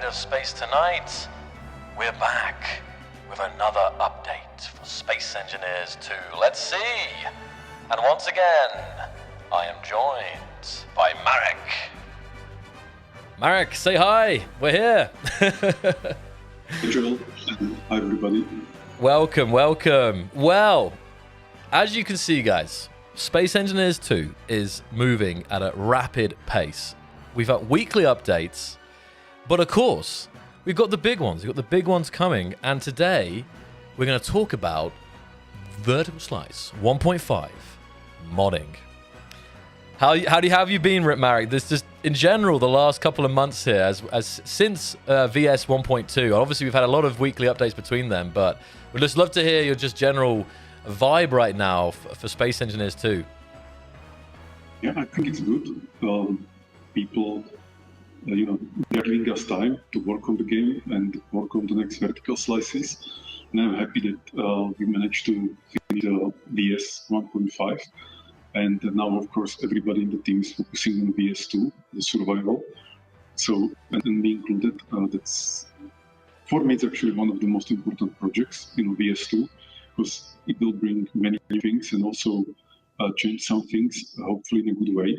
of space tonight, we're back with another update for Space Engineers 2. Let's see. And once again, I am joined by Marek. Marek, say hi. We're here. Hey Joel, and hi everybody. Welcome. Well, as you can see, guys, Space Engineers 2 is moving at a rapid pace. We've got weekly updates, but of course, we've got the big ones. We've got the big ones coming, and today we're going to talk about Vertical Slice 1.5 modding. How have you been, Marek? This just in general the last couple of months here, as since VS 1.2. Obviously, we've had a lot of weekly updates between them, but we'd just love to hear your just general vibe right now for Space Engineers 2. Yeah, I think it's good. People, they're giving us time to work on the game and work on the next vertical slices. And I'm happy that we managed to finish VS 1.5. And now, of course, everybody in the team is focusing on VS2, the survival. So, and me included, that's, for me, it's actually one of the most important projects, VS2, because it will bring many things and also change some things, hopefully in a good way,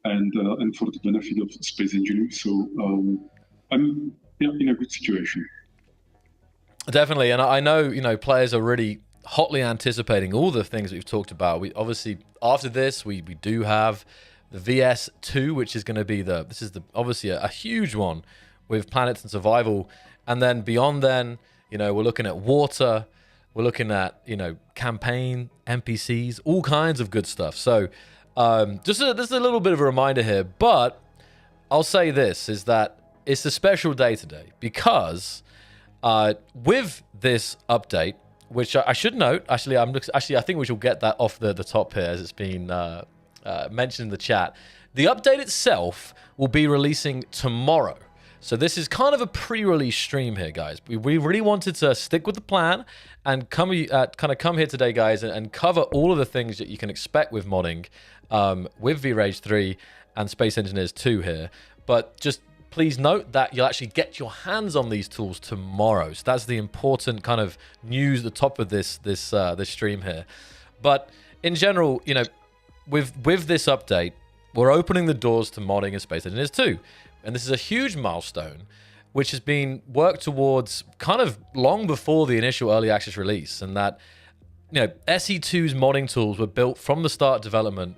and for the benefit of space engineering. So I'm in a good situation. Definitely, and I know players are really hotly anticipating all the things that we've talked about. We obviously after this we do have the VS2, which is going to be obviously a huge one with planets and survival, and then beyond then, we're looking at water. We're looking at, campaign, NPCs, all kinds of good stuff. So just a little bit of a reminder here. But I'll say this, is that it's a special day today because with this update, which I should note, I think we should get that off the top here as it's been mentioned in the chat. The update itself will be releasing tomorrow. So this is kind of a pre-release stream here, guys. We really wanted to stick with the plan and come here today, guys, and cover all of the things that you can expect with modding with V-Rage 3 and Space Engineers 2 here. But just please note that you'll actually get your hands on these tools tomorrow. So that's the important kind of news at the top of this stream here. But in general, with this update, we're opening the doors to modding in Space Engineers 2. And this is a huge milestone, which has been worked towards kind of long before the initial early access release. And that, SE2's modding tools were built from the start development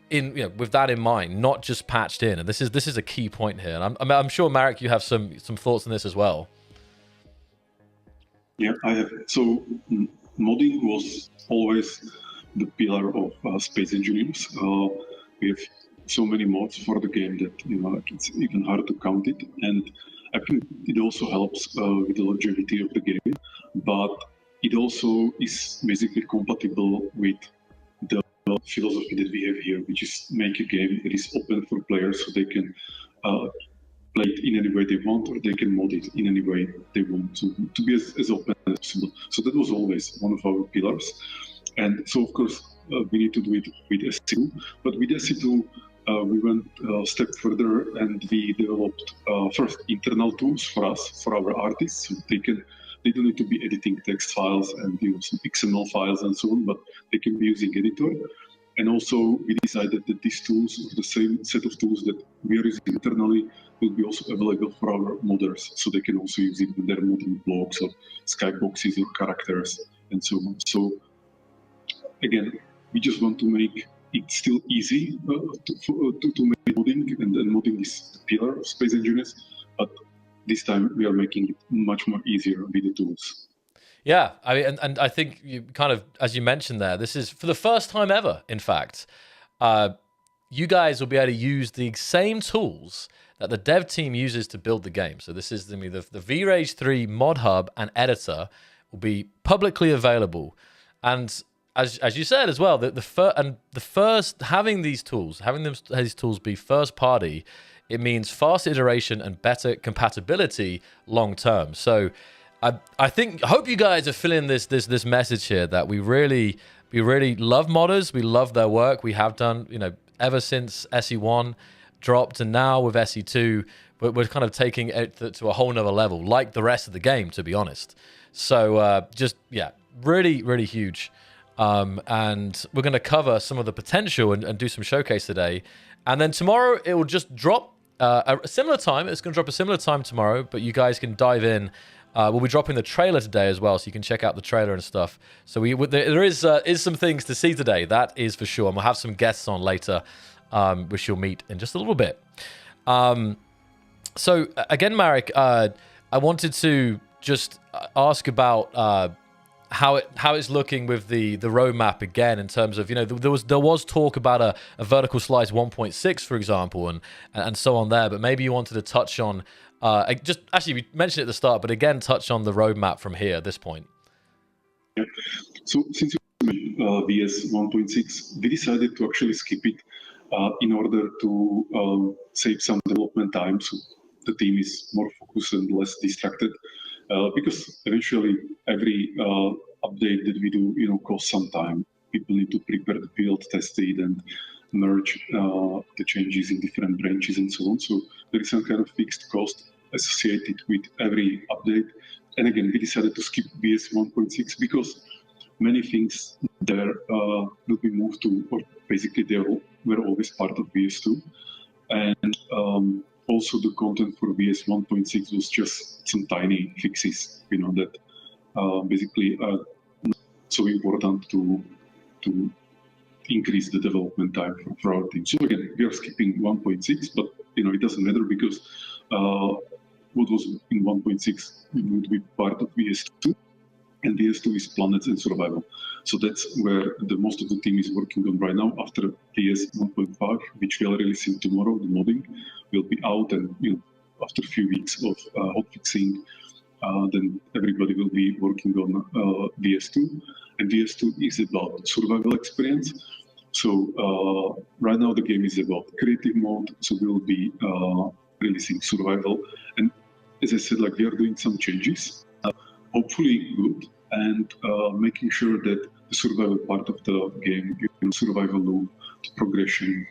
with that in mind, not just patched in. And this is a key point here. And I'm sure, Marek, you have some thoughts on this as well. Yeah, I have. So modding was always the pillar of space engineers. We have so many mods for the game that it's even hard to count it, and I think it also helps with the longevity of the game, but it also is basically compatible with the philosophy that we have here, which is make a game that is open for players so they can play it in any way they want, or they can mod it in any way they want, to be as open as possible. So that was always one of our pillars, and so of course we need to do it with SE2, but with SE2 we went a step further and we developed first internal tools for us, for our artists. So they don't need to be editing text files and some XML files and so on, but they can be using editor. And also we decided that these tools, the same set of tools that we are using internally, will be also available for our modders. So they can also use it with their modding blocks or skyboxes or characters and so on. So again, we just want to make it's still easy to make modding, and modding is the pillar of Space Engineers, but this time we are making it much more easier with the tools. Yeah, I mean, and I think you kind of, as you mentioned there, this is for the first time ever, in fact, you guys will be able to use the same tools that the dev team uses to build the game. So this is the V-Rage 3 mod hub and editor will be publicly available, and as you said as well, having these tools be first party, it means fast iteration and better compatibility long term. So I hope you guys are feeling this message here that we really love modders, we love their work, we have done ever since SE1 dropped, and now with SE2 we're kind of taking it to a whole nother level, like the rest of the game, to be honest. So just, yeah, really, really huge. And we're going to cover some of the potential and do some showcase today. And then tomorrow it will just drop a similar time. It's going to drop a similar time tomorrow, but you guys can dive in. We'll be dropping the trailer today as well, so you can check out the trailer and stuff. So there is some things to see today, that is for sure. And we'll have some guests on later, which you'll meet in just a little bit. So again, Marek, I wanted to just ask about how it's looking with the roadmap again, in terms of, you know, there was talk about a vertical slice 1.6, for example, and so on there. But maybe you wanted to touch on just actually we mentioned it at the start, but again touch on the roadmap from here at this point. Yeah. So since you mentioned VS 1.6, we decided to actually skip it in order to save some development time, so the team is more focused and less distracted. Because eventually every update that we do, you know, costs some time. People need to prepare the build, test it, and merge the changes in different branches and so on. So there is some kind of fixed cost associated with every update. And again, we decided to skip VS 1.6 because many things there will be moved to, or basically they were always part of VS2. And also the content for VS 1.6 was just some tiny fixes, you know, that basically are not so important to increase the development time for our team. So again, we are skipping 1.6, but you know, it doesn't matter because what was in 1.6 would be part of VS2, and VS2 is planets and survival. So that's where the most of the team is working on right now. After VS 1.5, which we are releasing tomorrow, the modding will be out, and you know, after a few weeks of hotfixing, then everybody will be working on VS2. And VS2 is about survival experience. So right now the game is about creative mode, so we will be releasing survival. And as I said, like, we are doing some changes, hopefully good, and making sure that the survival part of the game, you know, survival loop, progression,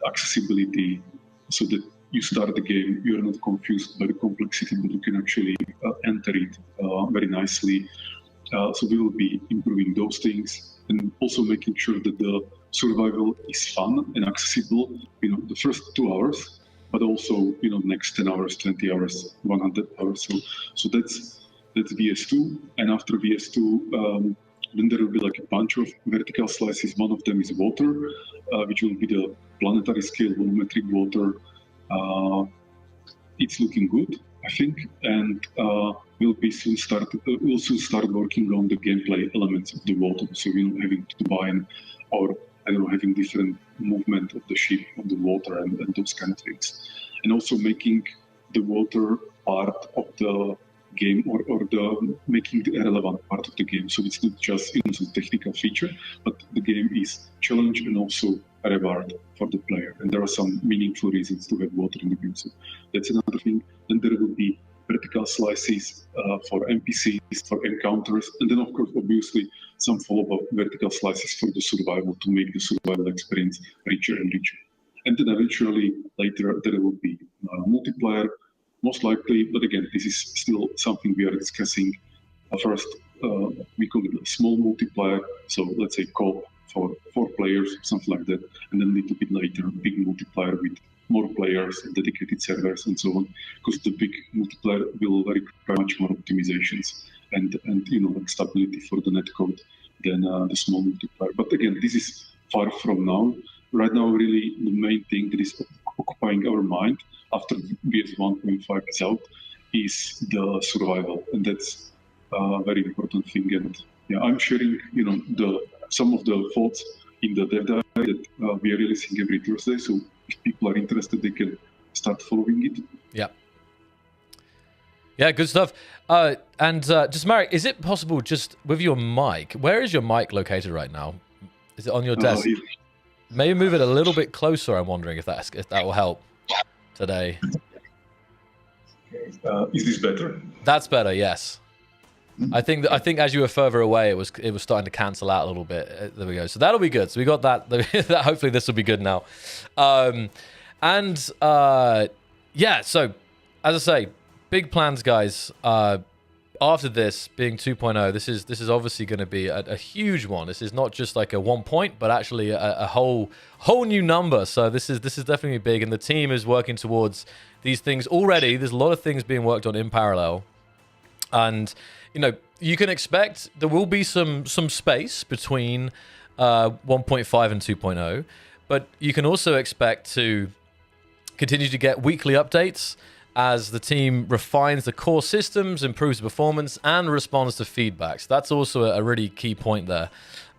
accessibility, so that you start the game, you're not confused by the complexity, but you can actually enter it very nicely. So we will be improving those things, and also making sure that the survival is fun and accessible, you know, the first 2 hours, but also, you know, next 10 hours, 20 hours, 100 hours. So that's VS2. And after VS2, then there will be like a bunch of vertical slices. One of them is water, which will be the planetary scale volumetric water. It's looking good, I think, and we'll soon start working on the gameplay elements of the water. So you know, having to combine, or I don't know, having different movement of the ship on the water and those kind of things, and also making the water part of the game, or making the relevant part of the game. So it's not just, you know, some technical feature, but the game is challenge and also a reward for the player. And there are some meaningful reasons to have water in the game. So that's another thing. Then there will be vertical slices for NPCs, for encounters, and then of course, obviously, some follow-up vertical slices for the survival to make the survival experience richer and richer. And then eventually later there will be multiplayer, most likely, but again, this is still something we are discussing. First, we call it a small multiplayer, so let's say co-op for 4 players, something like that, and then a little bit later, big multiplayer with more players, dedicated servers, and so on, because the big multiplayer will require much more optimizations and you know, like stability for the netcode than the small multiplayer. But again, this is far from now. Right now, really, the main thing that is occupying our mind after VS 1.5 is out is the survival, and that's a very important thing. And yeah, I'm sharing, you know, some of the thoughts in the dev diary that we are releasing every Thursday. So if people are interested, they can start following it. Yeah. Yeah, good stuff. And just Marek, is it possible, just with your mic, where is your mic located right now? Is it on your desk? Maybe move it a little bit closer. I'm wondering if that will help today. Is this better? That's better. Yes. I think as you were further away, it was starting to cancel out a little bit. There we go. So that'll be good. So we got that. Hopefully this will be good now. And yeah, so as I say, big plans, guys. After this being 2.0, this is obviously going to be a huge one. This is not just like a 1 point, but actually a whole new number. So this is definitely big, and the team is working towards these things already. There's a lot of things being worked on in parallel, and you know, you can expect there will be some space between 1.5 and 2.0, but you can also expect to continue to get weekly updates as the team refines the core systems, improves performance, and responds to feedback. So that's also a really key point there.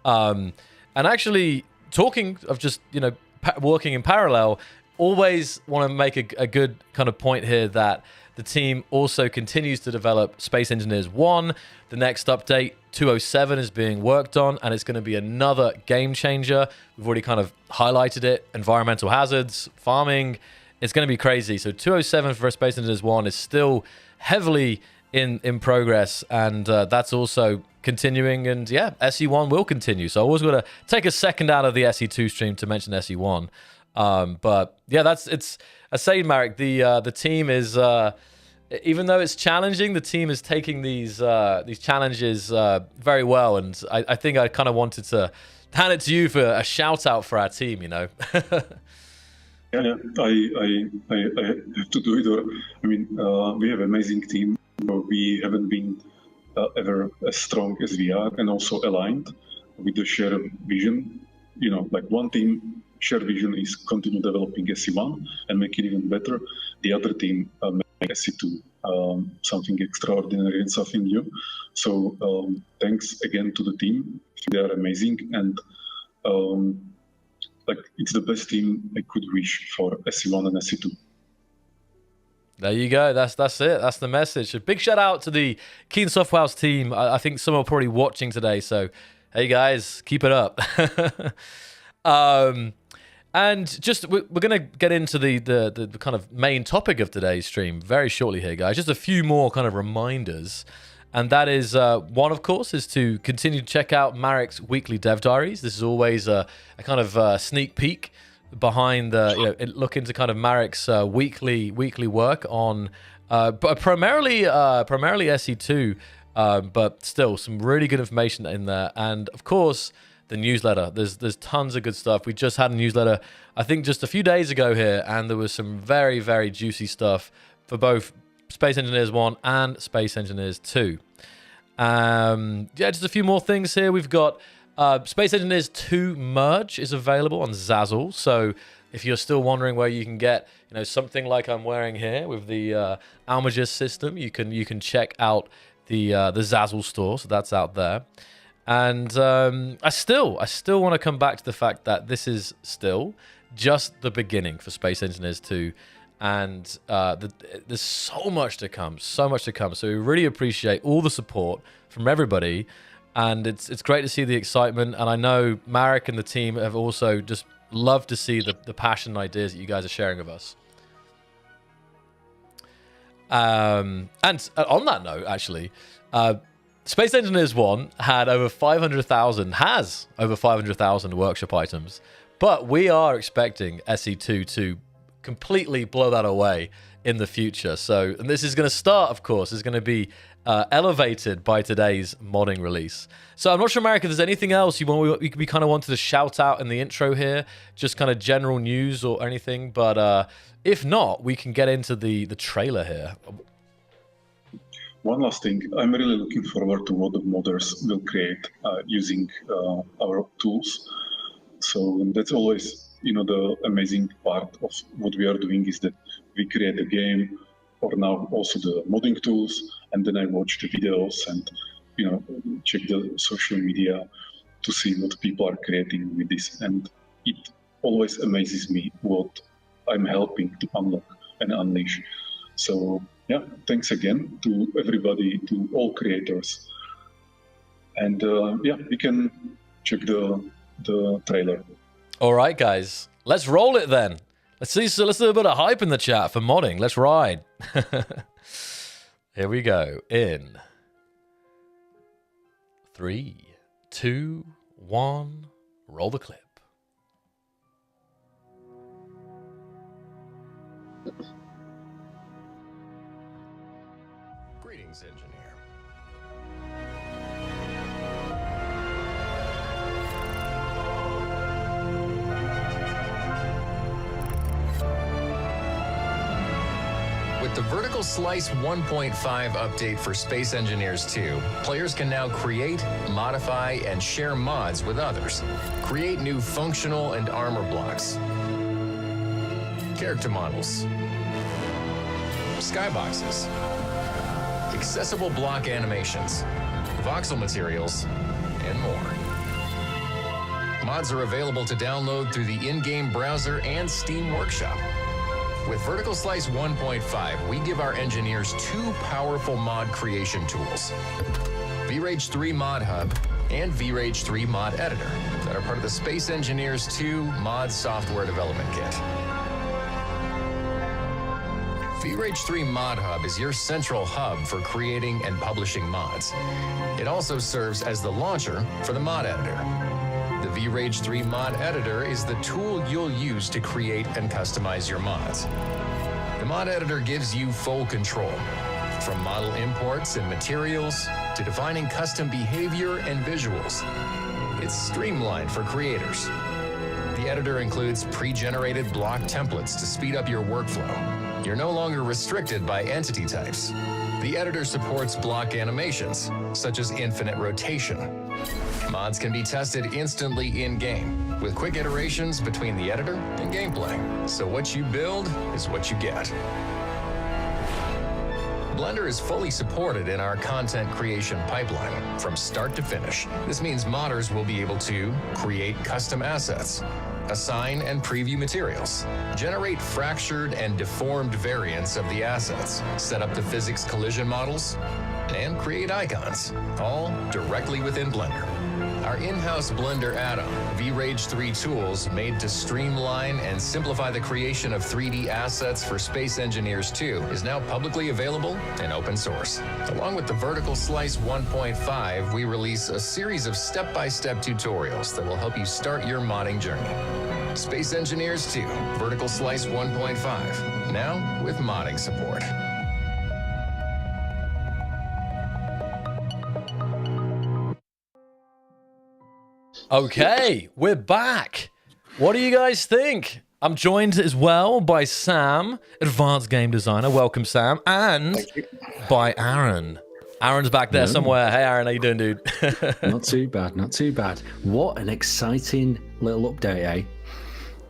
And actually, talking of just, you know, working in parallel, always want to make a good kind of point here that the team also continues to develop Space Engineers 1. The next update, 207, is being worked on, and it's going to be another game changer. We've already kind of highlighted it. Environmental hazards, farming. It's going to be crazy. So 207 for Space Engineers 1 is still heavily in progress, and that's also continuing. And yeah, SE1 will continue. So I always got to take a second out of the SE2 stream to mention SE1. But yeah, it's I say, Marek, the team is even though it's challenging, the team is taking these challenges very well, and I think I kind of wanted to hand it to you for a shout out for our team, you know. Yeah, I have to do it. I mean, we have an amazing team. We haven't been ever as strong as we are, and also aligned with the shared vision. You know, like one team shared vision is continue developing SE1 and make it even better. The other team make SE2 something extraordinary and something new. So thanks again to the team. They are amazing, and like it's the best team I could wish for SE1 and SE2. There you go. That's it. That's the message. A big shout out to the Keen Software's team. I think some are probably watching today. So, hey guys, keep it up. And just we're gonna get into the kind of main topic of today's stream very shortly here, guys. Just a few more kind of reminders. And that is, one, of course, is to continue to check out Marek's weekly dev diaries. This is always a kind of sneak peek behind the, look into kind of Marek's weekly work on primarily SE2, but still some really good information in there. And of course, the newsletter. There's tons of good stuff. We just had a newsletter, I think, just a few days ago here, and there was some very, very juicy stuff for both Space Engineers 1 and Space Engineers 2. Yeah, just a few more things here. We've got Space Engineers 2 merge is available on Zazzle. So if you're still wondering where you can get, something like I'm wearing here with the Almagist system, you can check out the Zazzle store. So that's out there. And I still want to come back to the fact that this is still just the beginning for Space Engineers 2. And there's so much to come. So we really appreciate all the support from everybody, and it's great to see the excitement. And I know Marek and the team have also just loved to see the passion and ideas that you guys are sharing with us. And on that note, actually, Space Engineers 1 has over 500,000 workshop items, but we are expecting SE2 to completely blow that away in the future. So, and this is going to start, of course, is going to be elevated by today's modding release. So I'm not sure, Marek, if there's anything else we kind of wanted to shout out in the intro here, just kind of general news or anything. But if not, we can get into the trailer here. One last thing, I'm really looking forward to what the modders will create using our tools. So that's always, the amazing part of what we are doing is that we create a game, or now also the modding tools, and then I watch the videos and, check the social media to see what people are creating with this. And it always amazes me what I'm helping to unlock and unleash. So yeah, thanks again to everybody, to all creators. And we can check the trailer. All right, guys, let's roll it then. Let's do a bit of hype in the chat for modding. Let's ride. Here we go. In 3, 2, 1, roll the clip. Greetings, engineer. With the Vertical Slice 1.5 update for Space Engineers 2, players can now create, modify, and share mods with others. Create new functional and armor blocks, character models, skyboxes, accessible block animations, voxel materials, and more. Mods are available to download through the in-game browser and Steam Workshop. With Vertical Slice 1.5, we give our engineers two powerful mod creation tools: VRage 3 Mod Hub and VRage 3 Mod Editor that are part of the Space Engineers 2 Mod Software Development Kit. VRage 3 Mod Hub is your central hub for creating and publishing mods. It also serves as the launcher for the Mod Editor. The VRage 3 Mod Editor is the tool you'll use to create and customize your mods. The Mod Editor gives you full control, from model imports and materials to defining custom behavior and visuals. It's streamlined for creators. The editor includes pre-generated block templates to speed up your workflow. You're no longer restricted by entity types. The editor supports block animations, such as infinite rotation. Mods can be tested instantly in-game, with quick iterations between the editor and gameplay. So what you build is what you get. Blender is fully supported in our content creation pipeline from start to finish. This means modders will be able to create custom assets, assign and preview materials, generate fractured and deformed variants of the assets, set up the physics collision models, and create icons, all directly within Blender. Our in-house Blender add-on, VRage 3 Tools, made to streamline and simplify the creation of 3D assets for Space Engineers 2, is now publicly available and open source. Along with the Vertical Slice 1.5, we release a series of step-by-step tutorials that will help you start your modding journey. Space Engineers 2, Vertical Slice 1.5, now with modding support. Okay, we're back. What do you guys think? I'm joined as well by Sam, advanced game designer. Welcome, Sam. And by Aaron. Aaron's back there somewhere. Hey, Aaron, how you doing, dude? Not too bad, not too bad. What an exciting little update, eh?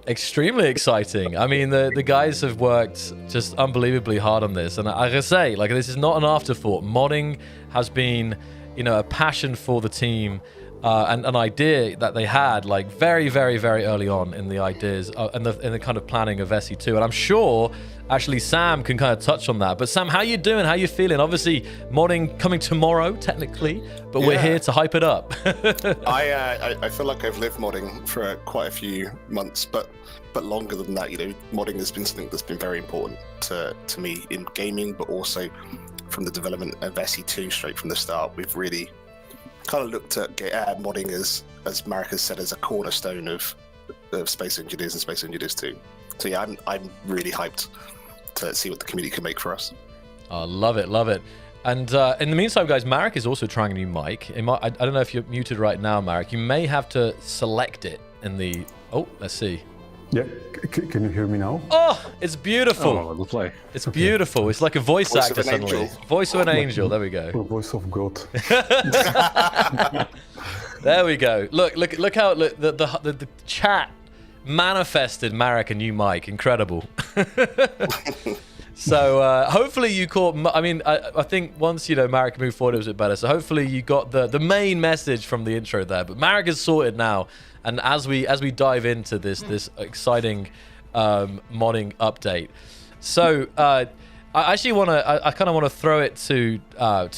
Extremely exciting. I mean, the guys have worked just unbelievably hard on this. And I gotta say, like, this is not an afterthought. Modding has been, you know, a passion for the team. And an idea that they had, like, very, very, very early on in the ideas and the kind of planning of SE2. And I'm sure, actually, Sam can kind of touch on that. But Sam, how you doing? How you feeling? Obviously, modding coming tomorrow, technically, but we're here to hype it up. I feel like I've lived modding for quite a few months, but longer than that. You know, modding has been something that's been very important to me in gaming, but also from the development of SE2 straight from the start. We've really kind of looked at modding as Marek has said, as a cornerstone of Space Engineers and Space Engineers 2. So yeah, I'm really hyped to see what the community can make for us. Oh, love it, love it. And in the meantime, guys, Marek is also trying a new mic. I don't know if you're muted right now, Marek. You may have to select it in the... Oh, let's see. Yeah, can you hear me now? Oh, it's beautiful. Oh, lovely. It's beautiful. It's like a voice actor suddenly. Angel. Voice of an angel. There we go. The voice of God. There we go. Look how the chat manifested Marek a new mic. Incredible. So hopefully you caught. I mean, I think once Marek moved forward, it was a bit better. So hopefully you got the main message from the intro there. But Marek is sorted now, and as we dive into this exciting modding update, so I actually want to. I kind of want to throw it to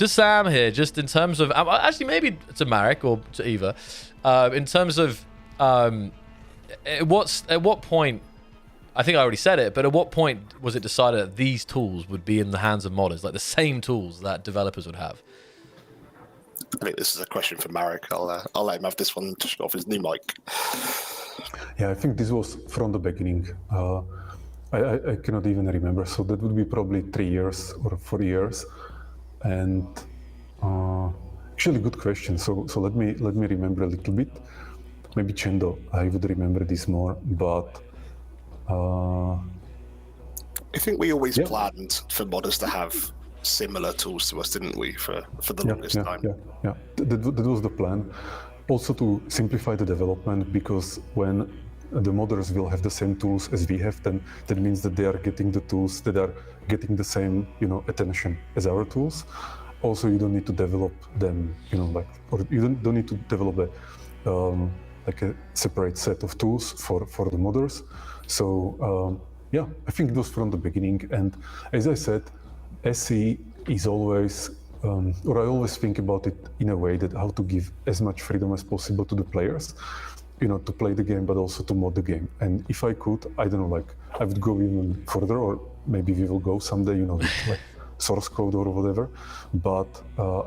Sam here, just in terms of actually maybe to Marek or to Eva, in terms of at what point. I think I already said it, but at what point was it decided that these tools would be in the hands of modders, like the same tools that developers would have? I think this is a question for Marek. I'll let him have this one to show off his new mic. Yeah, I think this was from the beginning. I cannot even remember, so that would be probably 3 years or 4 years. And actually, good question. So let me remember a little bit. Maybe Chendo, I would remember this more, but I think we always Yeah. planned for modders to have similar tools to us, didn't we, for the longest time? Yeah. That was the plan. Also to simplify the development, because when the modders will have the same tools as we have, then that means that they are getting the tools that are getting the same, attention as our tools. Also, you don't need to develop them, or you don't need to develop a separate set of tools for the modders. So I think it was from the beginning. And as I said, SE is always, or I always think about it in a way that how to give as much freedom as possible to the players, to play the game, but also to mod the game. And if I could, I don't know, I would go even further, or maybe we will go someday, with source code or whatever. But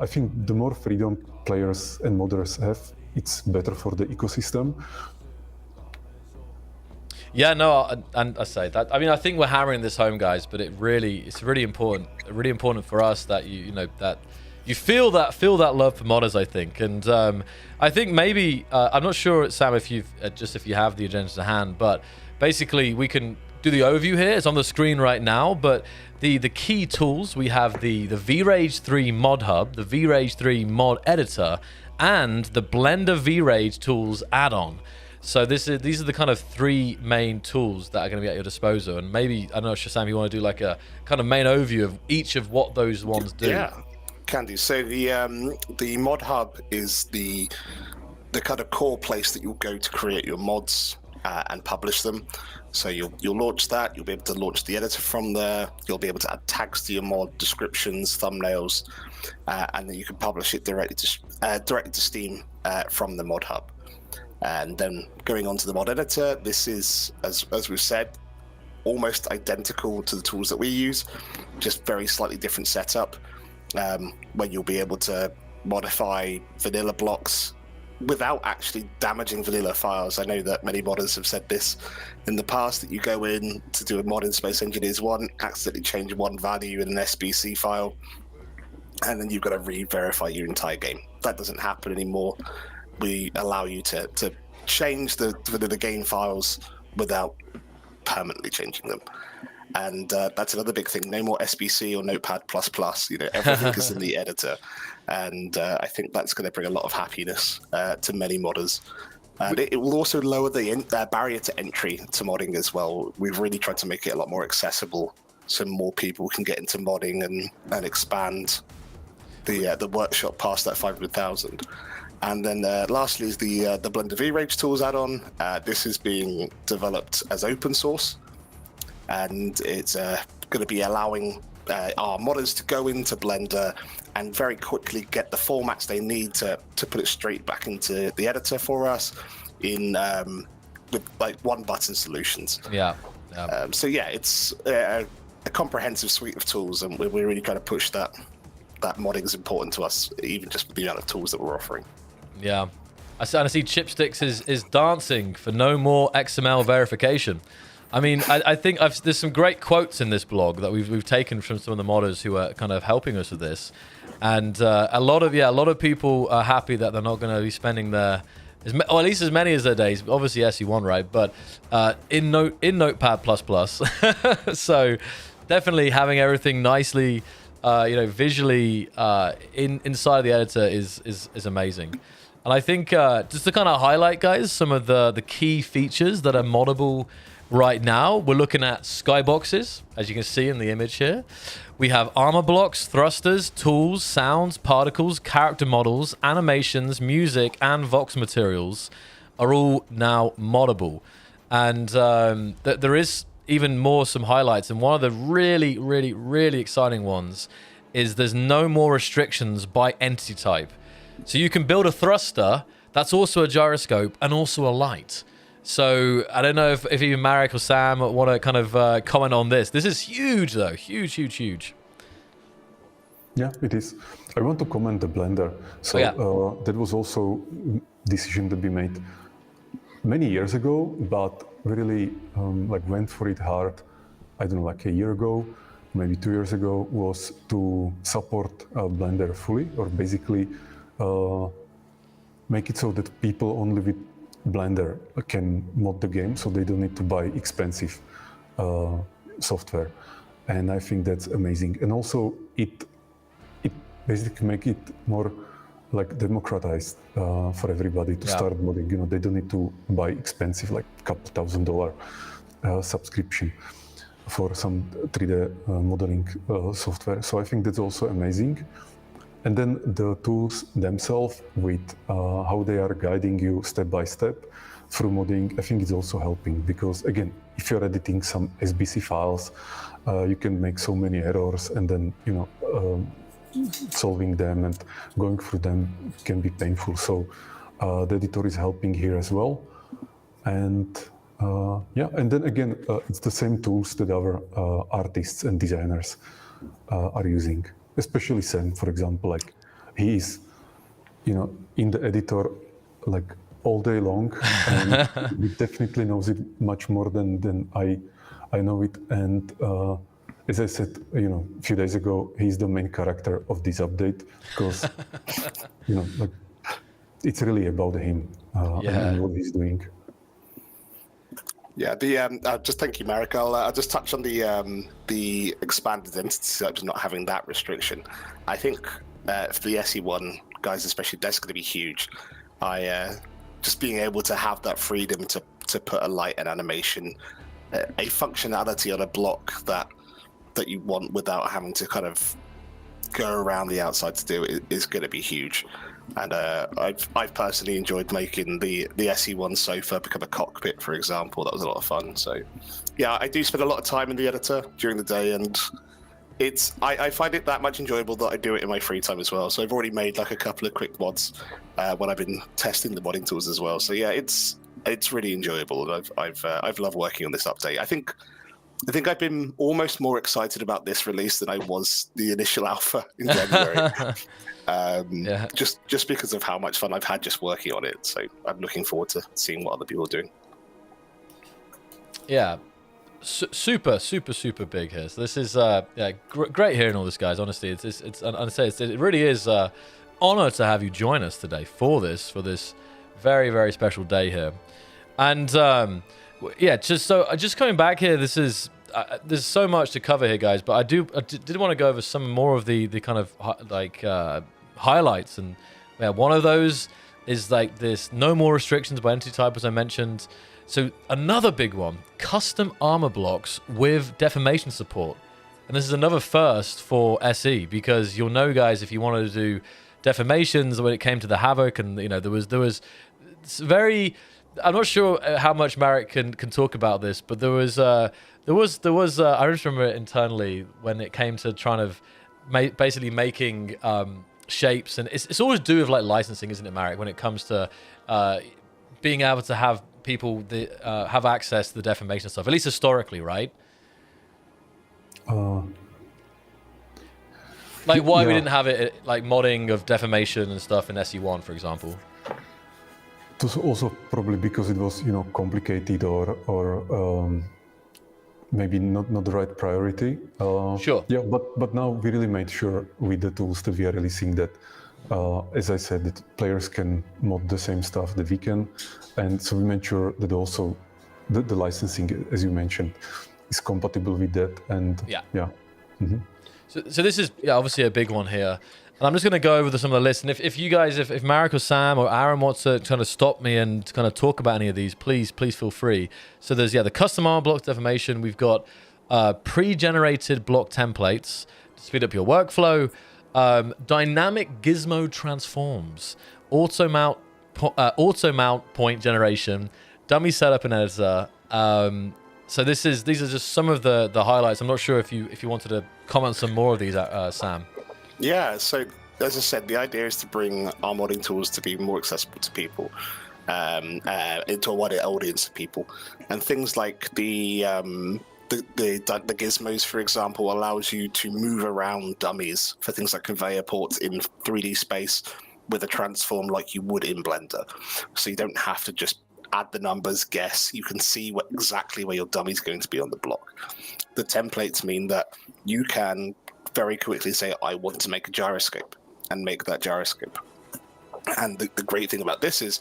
I think the more freedom players and modders have, it's better for the ecosystem. Yeah, no, and I say that. I mean, I think we're hammering this home, guys, but it's really important for us that that you feel that love for modders, I think. And I think maybe I'm not sure, Sam, if you have the agenda to hand, but basically we can do the overview here. It's on the screen right now, but the key tools, we have the VRage 3 mod hub, the VRage 3 mod editor, and the Blender VRage tools add-on. So these are the kind of three main tools that are going to be at your disposal. And maybe, I don't know, Shazam, you want to do like a kind of main overview of each of what those ones do? Yeah, can do. So the mod hub is the kind of core place that you'll go to create your mods and publish them. So you'll launch that. You'll be able to launch the editor from there. You'll be able to add tags to your mod, descriptions, thumbnails, and then you can publish it directly to Steam from the mod hub. And then going on to the mod editor, this is, as we've said, almost identical to the tools that we use, just very slightly different setup, where you'll be able to modify vanilla blocks without actually damaging vanilla files. I know that many modders have said this in the past, that you go in to do a mod in Space Engineers 1, accidentally change one value in an SBC file, and then you've got to re-verify your entire game. That doesn't happen anymore. We allow you to change the game files without permanently changing them. And that's another big thing. No more SBC or Notepad++. Everything is in the editor. And I think that's going to bring a lot of happiness to many modders. And it will also lower the barrier to entry to modding as well. We've really tried to make it a lot more accessible so more people can get into modding and expand the workshop past that 500,000. And then lastly is the Blender VRage tools add-on. This is being developed as open source, and it's going to be allowing our modders to go into Blender and very quickly get the formats they need to put it straight back into the editor for us in with one-button solutions. Yeah. So yeah, it's a comprehensive suite of tools, and we're really trying to push that modding is important to us, even just with the amount of tools that we're offering. Yeah. I see Chipsticks is dancing for no more XML verification. I mean, I think there's some great quotes in this blog that we've taken from some of the modders who are kind of helping us with this, and a lot of people are happy that they're not going to be spending or at least as many as their days. Obviously SE1, right? But in Notepad++. So definitely having everything nicely, visually inside the editor is amazing. And I think just to kind of highlight, guys, some of the key features that are moddable right now, we're looking at skyboxes, as you can see in the image here. We have armor blocks, thrusters, tools, sounds, particles, character models, animations, music, and Vox materials are all now moddable. And there is even more some highlights. And one of the really, really, really exciting ones is there's no more restrictions by entity type. So you can build a thruster that's also a gyroscope and also a light. So I don't know if even Marek or Sam want to kind of comment on this. This is huge, though. Huge, huge, huge. Yeah, it is. I want to comment the Blender. So that was also a decision that we made many years ago, but really went for it hard, I don't know, like a year ago. maybe 2 years ago, was to support Blender fully, or basically make it so that people only with Blender can mod the game, so they don't need to buy expensive software. And I think that's amazing. And also it basically make it more like democratized for everybody to start modding. You know, they don't need to buy expensive, like couple $1,000 subscription for some 3D modeling software. So I think that's also amazing. And then the tools themselves, with how they are guiding you step by step through modding, I think it's also helping, because again, if you're editing some SBC files, you can make so many errors, and then solving them and going through them can be painful. So the editor is helping here as well. And and then again, it's the same tools that our artists and designers are using, especially Sam, for example. Like, he is, in the editor like all day long, and he definitely knows it much more than I know it. And as I said, a few days ago, he's the main character of this update, because like, it's really about him and what he's doing. Yeah, just thank you, Marek. I'll just touch on the expanded entity setup, not having that restriction. I think for the SE1 guys, especially, that's going to be huge. Just being able to have that freedom to put a light and animation, a functionality on a block that you want without having to kind of go around the outside to do it is going to be huge. And I've personally enjoyed making the SE1 sofa become a cockpit, for example. That was a lot of fun. So yeah, I do spend a lot of time in the editor during the day, and I find it that much enjoyable that I do it in my free time as well. So I've already made like a couple of quick mods when I've been testing the modding tools as well. So yeah, it's really enjoyable, and I've loved working on this update. I think I've been almost more excited about this release than I was the initial alpha in January. Just because of how much fun I've had just working on it. So I'm looking forward to seeing what other people are doing. Yeah, super big here. So this is great hearing all this, guys. Honestly, it really is honor to have you join us today for this very, very special day here. And just coming back here, there's so much to cover here, guys, but I did want to go over some more of the kind of highlights. And one of those is like this no more restrictions by entity type, as I mentioned. So another big one, custom armor blocks with deformation support. And this is another first for SE, because you'll know, guys, if you wanted to do deformations when it came to the Havoc, and there was very, I'm not sure how much Marek can talk about this, but there was I just remember it internally when it came to trying to basically making shapes, and it's always do with like licensing, isn't it, Marek, when it comes to being able to have people have access to the deformation stuff, at least historically, right? Like why we didn't have it like modding of deformation and stuff in SE1, for example. It was also probably because it was, complicated or maybe not the right priority. Sure. Yeah, but now we really made sure with the tools that we are releasing that, as I said, that players can mod the same stuff that we can, and so we made sure that also the licensing, as you mentioned, is compatible with that. And yeah. Mm-hmm. So this is obviously a big one here. And I'm just going to go over some of the lists. And if you guys, if Marek or Sam or Aaron wants to kind of stop me and kind of talk about any of these, please feel free. So there's, the custom armor block deformation. We've got pre-generated block templates to speed up your workflow. Dynamic gizmo transforms. Auto mount point generation. Dummy setup and editor. So these are just some of the highlights. I'm not sure if you wanted to comment some more of these, Sam. Yeah, so as I said, the idea is to bring our modding tools to be more accessible to people, into a wider audience of people, and things like the gizmos, for example, allows you to move around dummies for things like conveyor ports in 3D space with a transform like you would in Blender, so you don't have to just add the numbers, guess. You can see exactly where your dummy's going to be on the block. The templates mean that you can very quickly say, I want to make a gyroscope, and make that gyroscope. And the great thing about this is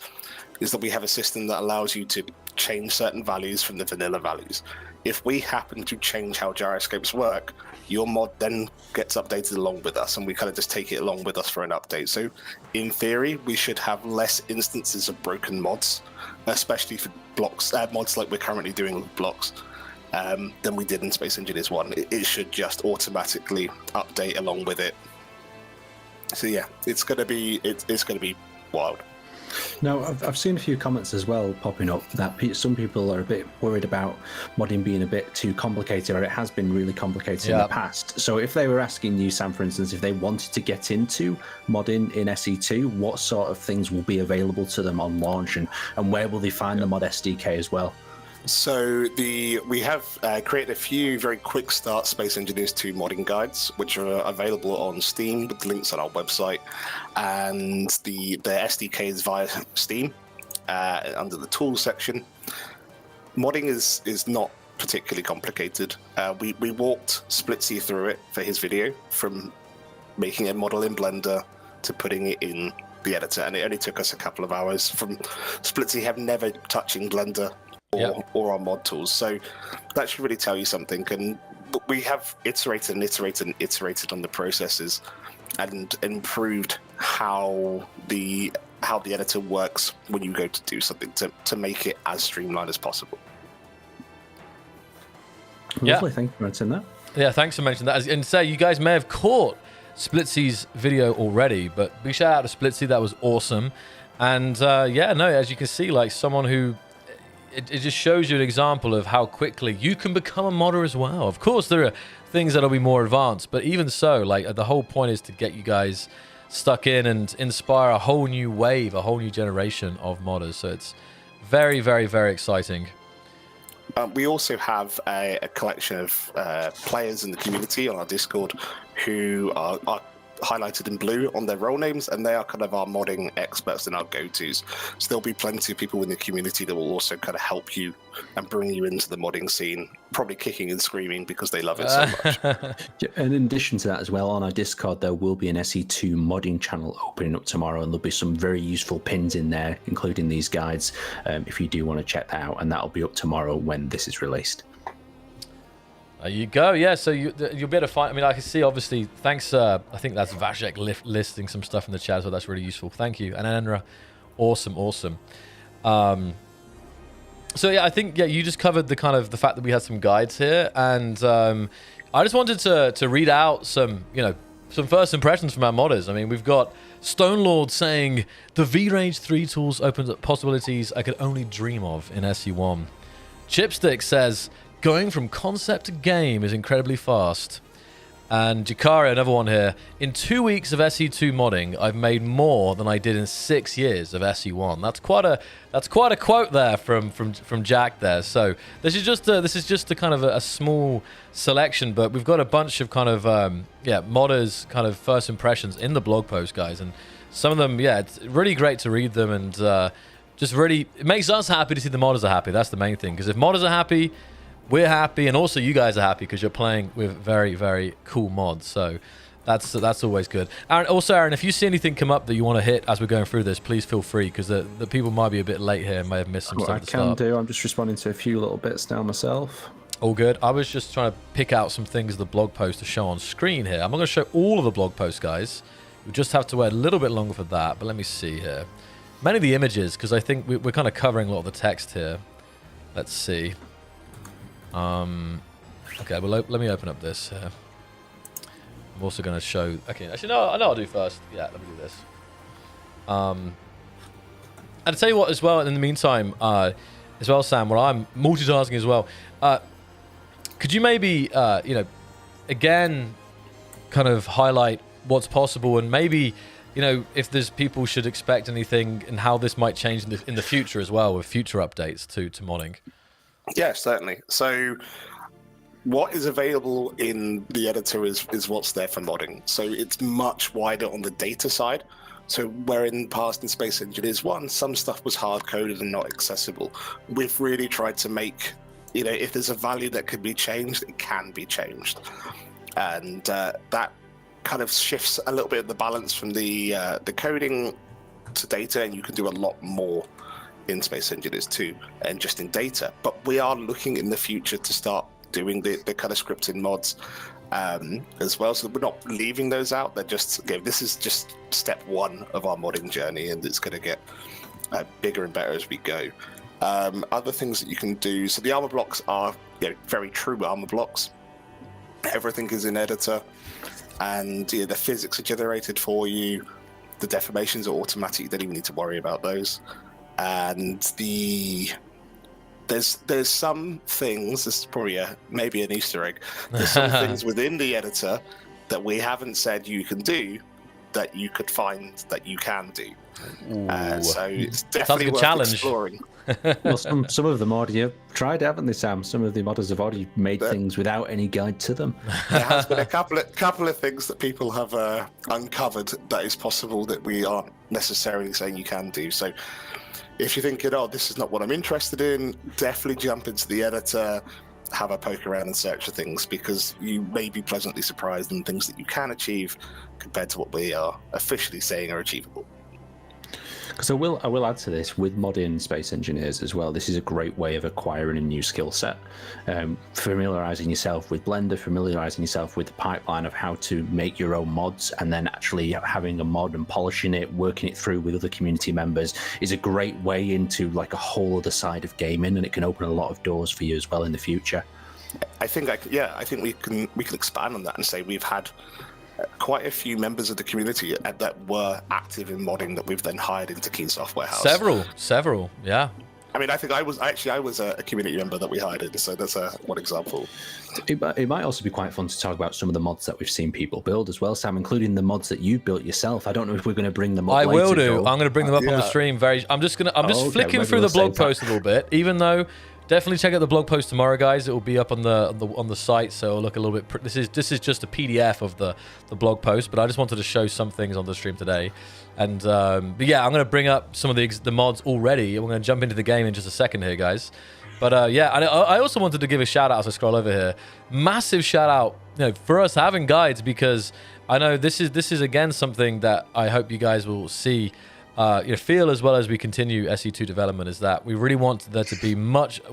that we have a system that allows you to change certain values from the vanilla values. If we happen to change how gyroscopes work, your mod then gets updated along with us, and we kind of just take it along with us for an update. So in theory, we should have less instances of broken mods, especially for blocks, mods like we're currently doing with blocks, than we did in Space Engineers 1. It should just automatically update along with it. So yeah, it's gonna be wild. Now, I've seen a few comments as well popping up that some people are a bit worried about modding being a bit too complicated, or it has been really complicated in the past. So if they were asking you, Sam, for instance, if they wanted to get into modding in SE2, what sort of things will be available to them on launch, and where will they find the mod SDK as well? So we have created a few very quick start Space Engineers 2 modding guides, which are available on Steam with links on our website, and the SDK is via Steam under the tools section. Modding is not particularly complicated. We walked Splitsy through it for his video, from making a model in Blender to putting it in the editor, and it only took us a couple of hours. From Splitsy have never touching Blender or our mod tools, so that should really tell you something. And we have iterated and iterated and iterated on the processes, and improved how the editor works when you go to do something to make it as streamlined as possible. Lovely, thank you for mentioning that. Yeah, thanks for mentioning that. And say, you guys may have caught Splitsy's video already, but big shout out to Splitsy, that was awesome. And as you can see, like someone who it just shows you an example of how quickly you can become a modder as well. Of course, there are things that'll be more advanced, but even so, like the whole point is to get you guys stuck in and inspire a whole new wave, a whole new generation of modders. So it's very, very, very exciting. We also have a collection of players in the community on our Discord who are highlighted in blue on their role names, and they are kind of our modding experts and our go-tos. So there'll be plenty of people in the community that will also kind of help you and bring you into the modding scene, probably kicking and screaming because they love it so much. And in addition to that as well, on our Discord there will be an SE2 modding channel opening up tomorrow, and there'll be some very useful pins in there, including these guides, if you do want to check that out, and that'll be up tomorrow when this is released. There you go. Yeah, so you'll be able to find. I mean, I can see, obviously, thanks. I think that's Vashek listing some stuff in the chat, so that's really useful. Thank you. And Enra, awesome. So yeah, I think you just covered the kind of the fact that we had some guides here, and I just wanted to read out some first impressions from our modders. I mean, we've got Stonelord saying the V-Rage 3 tools opens up possibilities I could only dream of in SE1. Chipstick says, going from concept to game is incredibly fast. And Jakari, another one here, in 2 weeks of SE2 modding, I've made more than I did in 6 years of SE1. That's quite a quote there from Jack there. So this is just a kind of a small selection, but we've got a bunch of kind of modders kind of first impressions in the blog post, guys, and some of them, it's really great to read them, and just really it makes us happy to see the modders are happy. That's the main thing, because if modders are happy, we're happy, and also you guys are happy because you're playing with very, very cool mods. So that's always good. Aaron, if you see anything come up that you want to hit as we're going through this, please feel free, because the people might be a bit late here and may have missed some stuff at the start. I can do. I'm just responding to a few little bits now myself. All good. I was just trying to pick out some things of the blog post to show on screen here. I'm not going to show all of the blog posts, guys. You'll just have to wait a little bit longer for that, but let me see here. Many of the images, because I think we're kind of covering a lot of the text here. Let's see. Okay, well, let me open up this. I'm also going to show... Okay, actually, no, I know I'll do first. Yeah, let me do this. And to tell you what, as well, in the meantime, as well, Sam, while I'm multitasking as well, could you maybe, again, kind of highlight what's possible, and maybe, if there's people should expect anything and how this might change in the future as well, with future updates to modding? Yeah, certainly. So what is available in the editor is what's there for modding. So it's much wider on the data side. So where in the past in Space Engineers 1, some stuff was hard-coded and not accessible, we've really tried to make, if there's a value that can be changed, it can be changed. And that kind of shifts a little bit of the balance from the coding to data, and you can do a lot more in Space Engineers 2 and just in data. But we are looking in the future to start doing the kind of scripting mods as well, so we're not leaving those out. They're just, this is just step one of our modding journey, and it's going to get bigger and better as we go. Other things that you can do, so the armor blocks are very true armor blocks. Everything is in editor, and the physics are generated for you. The deformations are automatic, you don't even need to worry about those. And there's some things, this is probably maybe an Easter egg, there's some things within the editor that we haven't said you can do that you could find that you can do. So it's definitely worth exploring. Well, some of them already have tried, haven't they, Sam? Some of the modders have already made things without any guide to them. There has been a couple of things that people have uncovered that is possible that we aren't necessarily saying you can do. So if you're thinking, this is not what I'm interested in, definitely jump into the editor, have a poke around and search for things, because you may be pleasantly surprised in things that you can achieve compared to what we are officially saying are achievable. Because I will add to this, with modding Space Engineers as well, this is a great way of acquiring a new skill set. Familiarizing yourself with Blender, familiarizing yourself with the pipeline of how to make your own mods, and then actually having a mod and polishing it, working it through with other community members is a great way into like a whole other side of gaming, and it can open a lot of doors for you as well in the future. I think we can expand on that and say we've had quite a few members of the community that were active in modding that we've then hired into Keen Software House. Several, yeah. I mean, I think I was a community member that we hired in, so that's one example. It might also be quite fun to talk about some of the mods that we've seen people build as well, Sam, including the mods that you built yourself. I don't know if we're going to bring them up. I later, will do. Joel. I'm going to bring them up on the stream. I'm just flicking through the blog post a little bit, even though. Definitely check out the blog post tomorrow, guys. It will be up on the site, so it'll look a little bit. This is just a PDF of the blog post, but I just wanted to show some things on the stream today. And but yeah, I'm going to bring up some of the mods already. We're going to jump into the game in just a second here, guys. But yeah, I also wanted to give a shout out as I scroll over here. Massive shout out, for us having guides, because I know this is again something that I hope you guys will see. Feel as well as we continue SE2 development, is that we really want there to be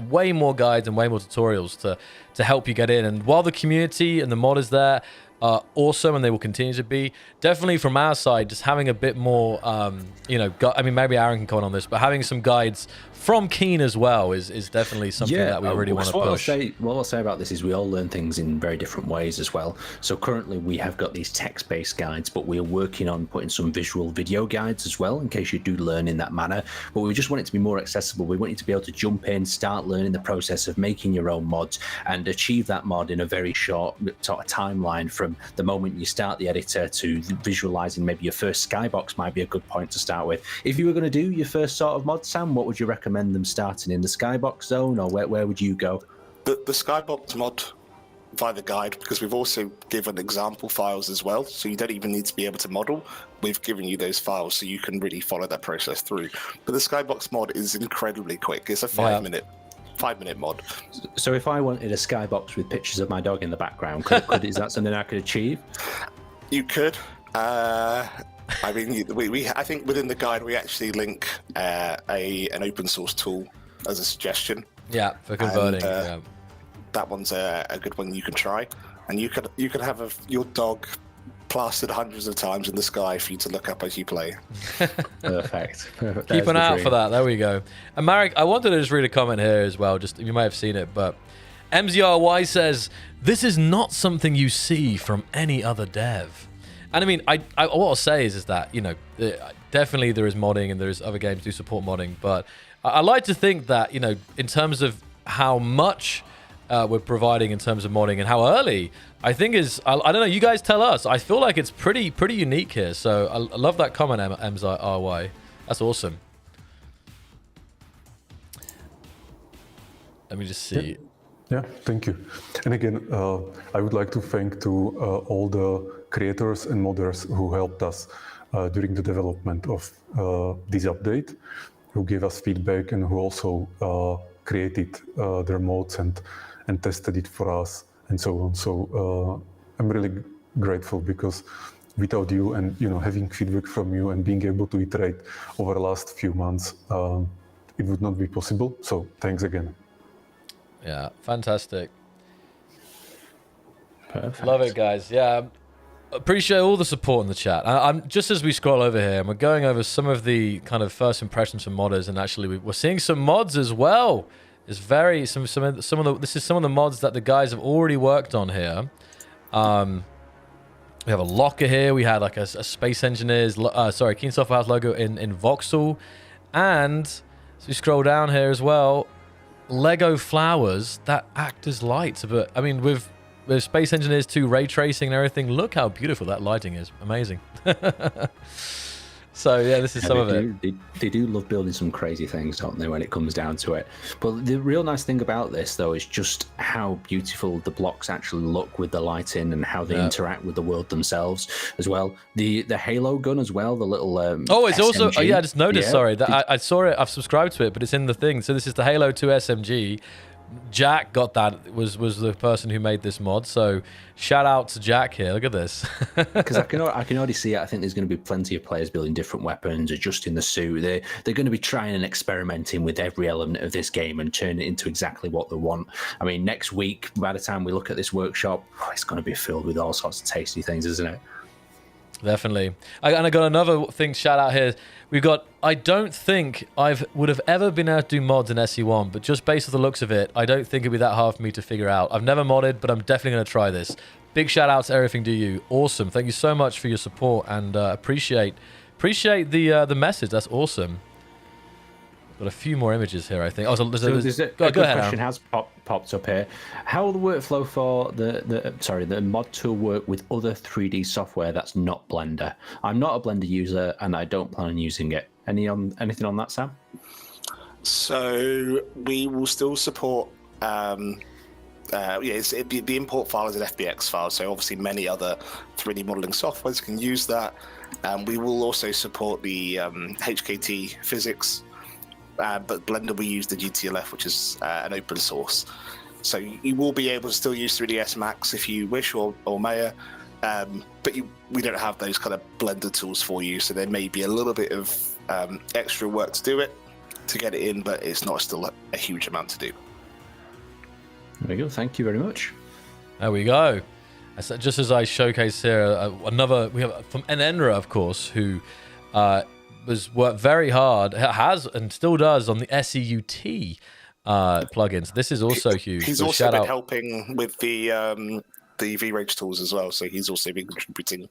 way more guides and way more tutorials to help you get in. And while the community and the mod is there, awesome, and they will continue to be, definitely from our side, just having a bit more, I mean, maybe Aaron can comment on this, but having some guides from Keen as well is definitely something that we really want to push. What I'll say about this is we all learn things in very different ways as well. So currently we have got these text-based guides, but we're working on putting some visual video guides as well, in case you do learn in that manner. But we just want it to be more accessible. We want you to be able to jump in, start learning the process of making your own mods, and achieve that mod in a very short sort of timeline from the moment you start the editor to visualizing maybe your first skybox might be a good point to start with. If you were going to do your first sort of mod, Sam, what would you recommend them starting in? The skybox zone, or where would you go? The skybox mod via the guide, because we've also given example files as well, so you don't even need to be able to model. We've given you those files so you can really follow that process through. But the skybox mod is incredibly quick. It's a 5-minute mod. So if I wanted a skybox with pictures of my dog in the background, is that something I could achieve? You could. I mean, I think within the guide we actually link an open source tool as a suggestion. Yeah, for converting. That one's a good one you can try, and you could have your dog plastered hundreds of times in the sky for you to look up as you play. Perfect. Keep an eye out for that. There we go. And Marek, I wanted to just read a comment here as well. Just you might have seen it, but MZRY says this is not something you see from any other dev. And I mean, what I'll say is that, definitely there is modding and there's other games do support modding, but I like to think that, in terms of how much we're providing in terms of modding and how early, I think I don't know, you guys tell us. I feel like it's pretty unique here. So I love that comment, MZRY. That's awesome. Let me just see. Yeah, thank you. And again, I would like to thank all the creators and modders who helped us during the development of this update, who gave us feedback and who also created their mods and tested it for us and so on. So I'm really grateful, because without you and having feedback from you and being able to iterate over the last few months, it would not be possible. So thanks again. Yeah, fantastic. Perfect. Love it, guys. Yeah, appreciate all the support in the chat. I'm just as we scroll over here, and we're going over some of the kind of first impressions from modders, and actually we're seeing some mods as well. It's very some of the this is some of the mods that the guys have already worked on here. We have a locker here. We had like a Space Engineers, Keen Software House logo in voxel, and as we scroll down here as well, Lego flowers that act as lights. But I mean, with Space Engineers 2 ray tracing and everything, look how beautiful that lighting is. Amazing. So yeah, this is some of it. They do love building some crazy things, don't they, when it comes down to it? But the real nice thing about this, though, is just how beautiful the blocks actually look with the lighting and how they interact with the world themselves as well. The Halo gun as well, the little it's SMG. also I just noticed. Sorry, that I saw it. I've subscribed to it, but it's in the thing. So this is the Halo 2 SMG. Jack got that, was the person who made this mod, so shout out to Jack here. Look at this. Because I can already see it. I think there's going to be plenty of players building different weapons, adjusting the suit. They're going to be trying and experimenting with every element of this game and turning it into exactly what they want. I mean, next week, by the time we look at this workshop, it's going to be filled with all sorts of tasty things, isn't it? Definitely. And I got another thing, shout out here. We've got, I don't think I would have ever been able to do mods in SE1, but just based on the looks of it, I don't think it'd be that hard for me to figure out. I've never modded, but I'm definitely going to try this. Big shout out to Everything Do You. Awesome. Thank you so much for your support, and appreciate the message. That's awesome. Got a few more images here, I think. Oh, there's a good question has popped up here. How will the workflow for the mod tool work with other 3D software that's not Blender? I'm not a Blender user, and I don't plan on using it. Anything on that, Sam? So we will still support. The import file is an FBX file, so obviously many other 3D modeling softwares can use that. We will also support the HKT physics. But Blender, we use the GTLF, which is an open source. So you will be able to still use 3ds Max if you wish, or Maya, but we don't have those kind of Blender tools for you. So there may be a little bit of extra work to do it, to get it in, but it's not still a huge amount to do. There we go. Thank you very much. There we go. Just as I showcase here, we have from Enenra, of course, who was worked very hard, has and still does on the SEUT plugins. This is also huge. He's also been helping with the V-Rage tools as well, so he's also been contributing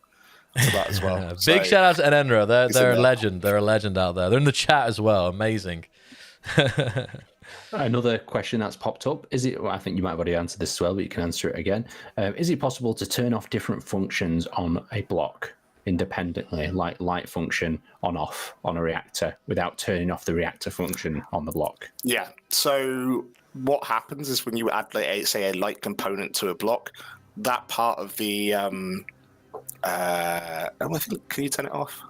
to that as well. Big shout out to Enenra. They're a legend. They're a legend out there. They're in the chat as well. Amazing. Another question that's popped up, is it, well, I think you might have already answered this as well, but you can answer it again. Is it possible to turn off different functions on a block independently, like light function on-off on a reactor, without turning off the reactor function on the block? Yeah, so what happens is when you add, say, a light component to a block, that part of the... I think, can you turn it off?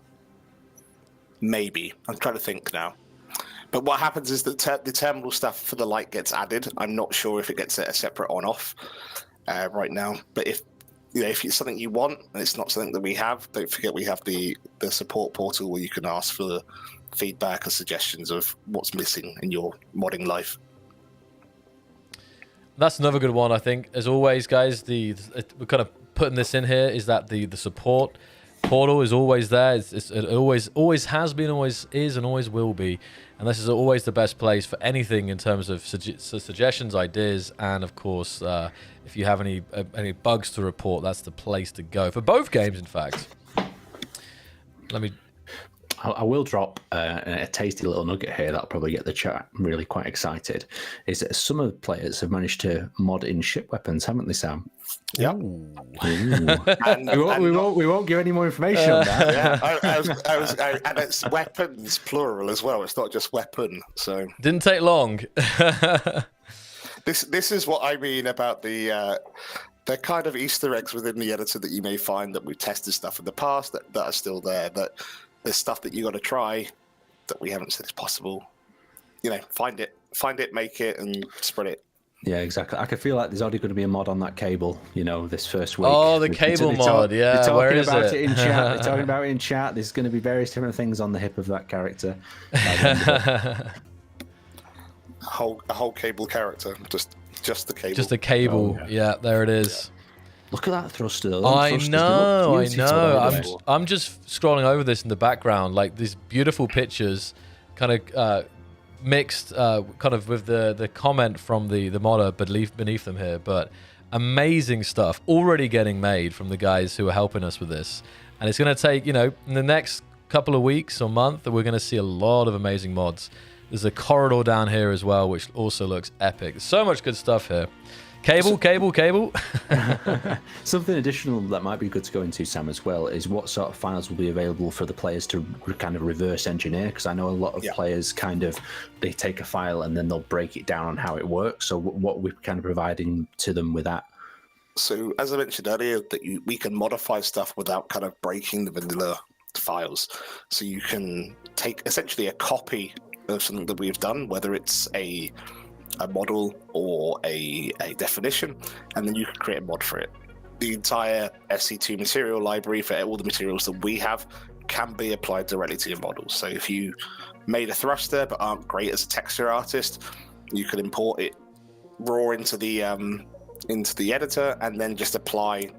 Maybe. I'm trying to think now. But what happens is that the terminal stuff for the light gets added. I'm not sure if it gets a separate on-off right now. But if it's something you want and it's not something that we have, don't forget we have the support portal where you can ask for feedback and suggestions of what's missing in your modding life. That's another good one, I think. As always, guys, we're kind of putting this in here, is that the support portal is always there. It always has been, always is, and always will be. And this is always the best place for anything in terms of suggestions, ideas, and of course, if you have any bugs to report, that's the place to go for both games. In fact, I will drop a tasty little nugget here that'll probably get the chat really quite excited. Is that some of the players have managed to mod in ship weapons, haven't they, Sam? Yeah. And we won't give any more information on that. Yeah, and it's weapons plural as well. It's not just weapon. So didn't take long. This is what I mean about the they're kind of Easter eggs within the editor that you may find that we've tested stuff in the past that are still there. That there's stuff that you got to try that we haven't said is possible. You know, find it, make it, and spread it. Yeah, exactly. I can feel like there's already going to be a mod on that cable, you know, this first week. Oh, the cable mod, yeah. They're Where is talking about it? it in chat. They're talking about it in chat. There's going to be various different things on the hip of that character. A whole cable character, just the cable. Just a cable. Oh, yeah, there it is. Yeah. Look at that thruster. Those I thrusters, know. I'm just scrolling over this in the background, like these beautiful pictures, kind of mixed, kind of with the comment from the modder beneath them here. But amazing stuff already getting made from the guys who are helping us with this, and it's going to take, you know, in the next couple of weeks or month, that we're going to see a lot of amazing mods. There's a corridor down here as well, which also looks epic. There's so much good stuff here. Cable. Something additional that might be good to go into, Sam, as well, is what sort of files will be available for the players to kind of reverse engineer, because I know a lot of players they take a file and then they'll break it down on how it works. So what we're kind of providing to them with that. So as I mentioned earlier, that we can modify stuff without kind of breaking the vanilla files. So you can take essentially a copy of something that we've done, whether it's a model or a definition, and then you can create a mod for it. The entire SC2 material library for all the materials that we have can be applied directly to your models. So if you made a thruster but aren't great as a texture artist, you can import it raw into the editor and then just apply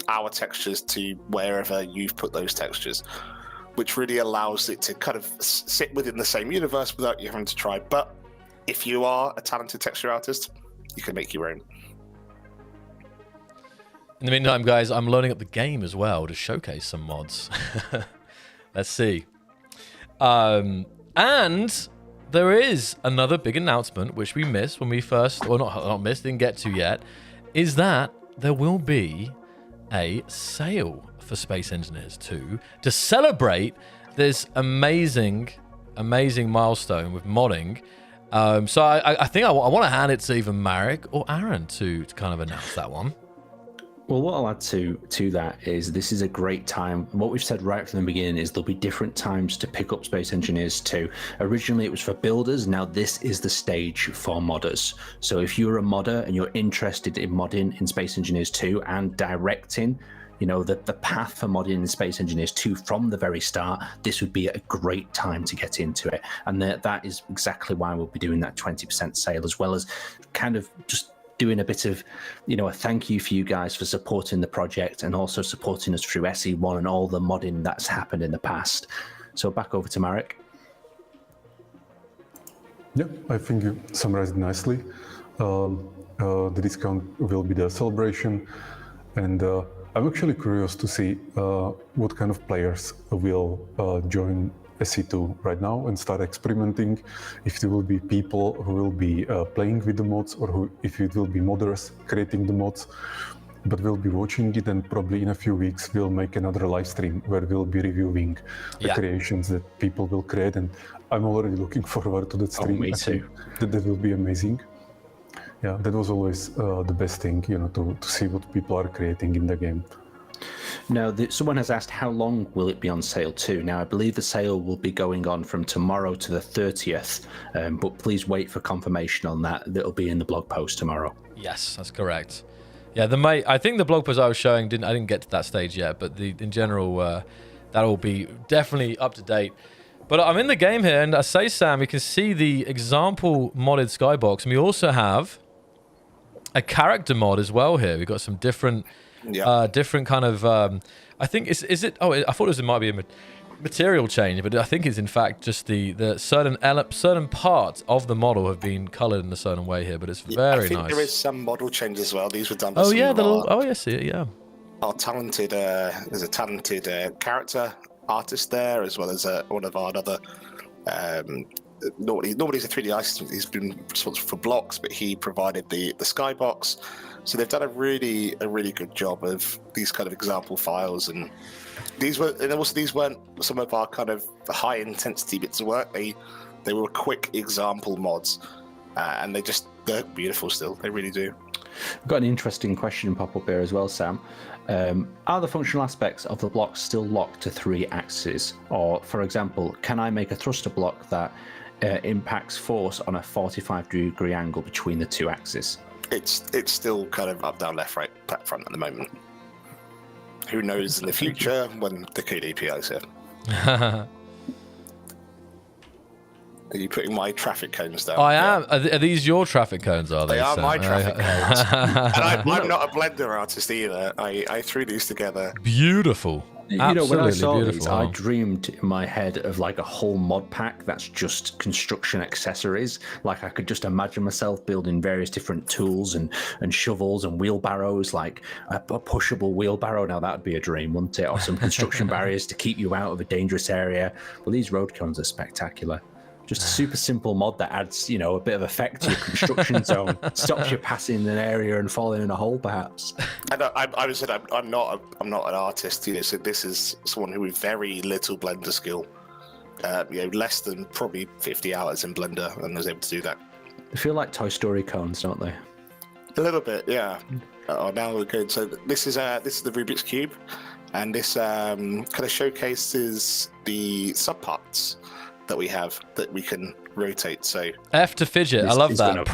our textures to wherever you've put those textures, which really allows it to kind of sit within the same universe without you having to try. But if you are a talented texture artist, you can make your own. In the meantime, guys, I'm loading up the game as well to showcase some mods. Let's see. And there is another big announcement, which we missed when we first, or not missed, didn't get to yet, is that there will be a sale for Space Engineers 2 to celebrate this amazing milestone with modding. So I think I want to hand it to either Marek or Aaron to kind of announce that one. Well, what I'll add to that is this is a great time. What we've said right from the beginning is there'll be different times to pick up Space Engineers 2. Originally, it was for builders. Now this is the stage for modders. So if you're a modder and you're interested in modding in Space Engineers 2 and directing, you know, the path for modding in Space Engineers 2 from the very start, this would be a great time to get into it. And that is exactly why we'll be doing that 20% sale, as well as kind of just doing a bit of, you know, a thank you for you guys for supporting the project and also supporting us through SE1 and all the modding that's happened in the past. So back over to Marek. Yeah, I think you summarized it nicely. The discount will be the celebration, and I'm actually curious to see what kind of players will join SE2 right now and start experimenting. If there will be people who will be playing with the mods, or if it will be modders creating the mods. But we'll be watching it, and probably in a few weeks we'll make another live stream where we'll be reviewing the creations that people will create. And I'm already looking forward to that stream. Me too. That will be amazing. Yeah, that was always the best thing, you know, to see what people are creating in the game. Now, someone has asked how long will it be on sale to? Now, I believe the sale will be going on from tomorrow to the 30th, but please wait for confirmation on that. That'll be in the blog post tomorrow. Yes, that's correct. Yeah, I think the blog post I was showing I didn't get to that stage yet, but in general, that will be definitely up to date. But I'm in the game here, and I say, Sam, you can see the example modded skybox, and we also have a character mod as well here. We've got some different kind of, I think, is it, oh, I thought it might be a material change, but I think it's in fact just the certain parts of the model have been colored in a certain way here, but it's very nice. I think there is some model change as well. These were done by I see it, yeah. Our talented, there's a talented character artist there, as well as one of our other, nobody's a 3D artist, he's been responsible for blocks, but he provided the skybox. So they've done a really good job of these kind of example files, and these weren't some of our kind of high intensity bits of work. They were quick example mods, and they're beautiful still. They really do. I've got an interesting question pop up here as well, Sam. Are the functional aspects of the block still locked to 3 axes? Or, for example, can I make a thruster block that impacts force on a 45-degree angle between the 2 axes? It's still kind of up, down, left, right, back, front at the moment. Who knows in the future when the code API is here? Are you putting my traffic cones down? I am. Are these your traffic cones, are they? They are Sam? my traffic cones. And I'm not a Blender artist either. I threw these together. Beautiful. You know, when I saw beautiful. these, I dreamed in my head of like a whole mod pack that's just construction accessories. Like I could just imagine myself building various different tools and shovels and wheelbarrows, like a pushable wheelbarrow. Now that would be a dream, wouldn't it? Or some construction barriers to keep you out of a dangerous area. Well, these road cones are spectacular. Just a super simple mod that adds, you know, a bit of effect to your construction zone, stops you passing an area and falling in a hole, perhaps. And I'm not an artist, you know. So this is someone who with very little Blender skill, you know, less than probably 50 hours in Blender, and was able to do that. They feel like Toy Story cones, don't they? A little bit, yeah. Now we're good. So this is the Rubik's Cube, and this kind of showcases the subparts that we have that we can rotate. So F to fidget. I love that.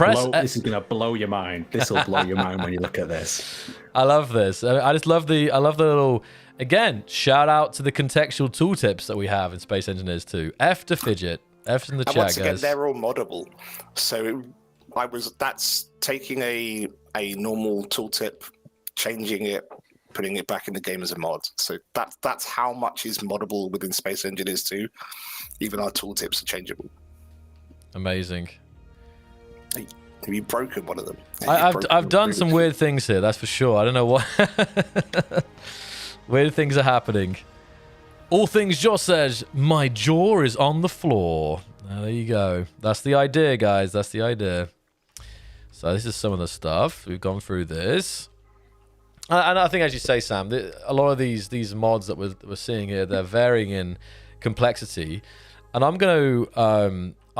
This is gonna blow your mind. This will blow your mind when you look at this. I love this. I just love the little, again, shout out to the contextual tooltips that we have in Space Engineers 2. F to fidget. F's in the and chat, once again, guys. they're all moddable. So that's taking a normal tooltip, changing it, putting it back in the game as a mod. So that's how much is moddable within Space Engineers 2. Even our tooltips are changeable. Amazing. Have you broken one of them? I've done some weird things here, that's for sure. I don't know what. Weird things are happening. All things Josh says, my jaw is on the floor. There you go. That's the idea, guys. That's the idea. So this is some of the stuff. We've gone through this. And I think, as you say, Sam, a lot of these mods that we're seeing here, they're varying in complexity. And I'm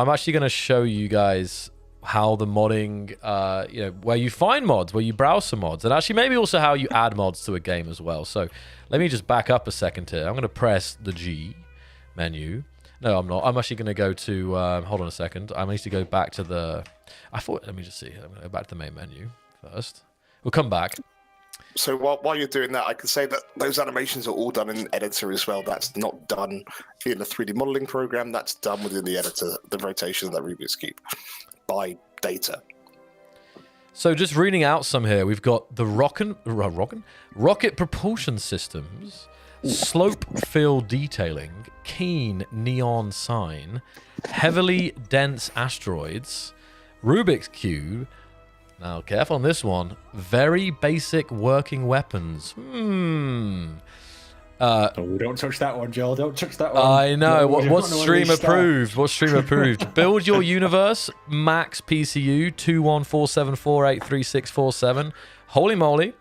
actually going to show you guys how the modding, you know, where you find mods, where you browse some mods, and actually maybe also how you add mods to a game as well. So let me just back up a second here. I'm going to press the G menu. No, I'm not. I'm actually going to go to, hold on a second. I need to go back to let me just see. I'm going to go back to the main menu first. We'll come back. So while you're doing that, I can say that those animations are all done in editor as well. That's not done in the 3D modeling program. That's done within the editor, the rotation of that Rubik's Cube by data. So just reading out some here, we've got the rocket propulsion systems, slope fill detailing, keen neon sign, heavily dense asteroids, Rubik's Cube. Now, careful on this one. Very basic working weapons. Don't touch that one, Joel. Don't touch that one. I know. No, What's stream approved? What's stream approved? Build your universe. Max PCU 21474833647. Holy moly.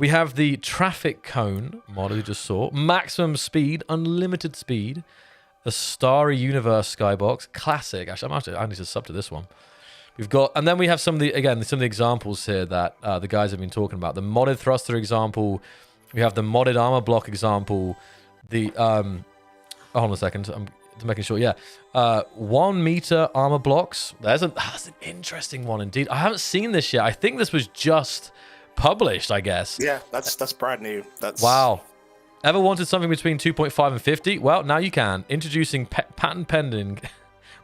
We have the traffic cone model we just saw. Maximum speed, unlimited speed. The Starry Universe skybox. Classic. Actually, I need to sub to this one. We've got, and then we have some of the examples here that the guys have been talking about. The modded thruster example. We have the modded armor block example. The, hold on a second. I'm making sure. Yeah. 1 meter armor blocks. That's an interesting one indeed. I haven't seen this yet. I think this was just published, I guess. Yeah, that's brand new. Wow. Ever wanted something between 2.5 and 50? Well, now you can. Introducing patent pending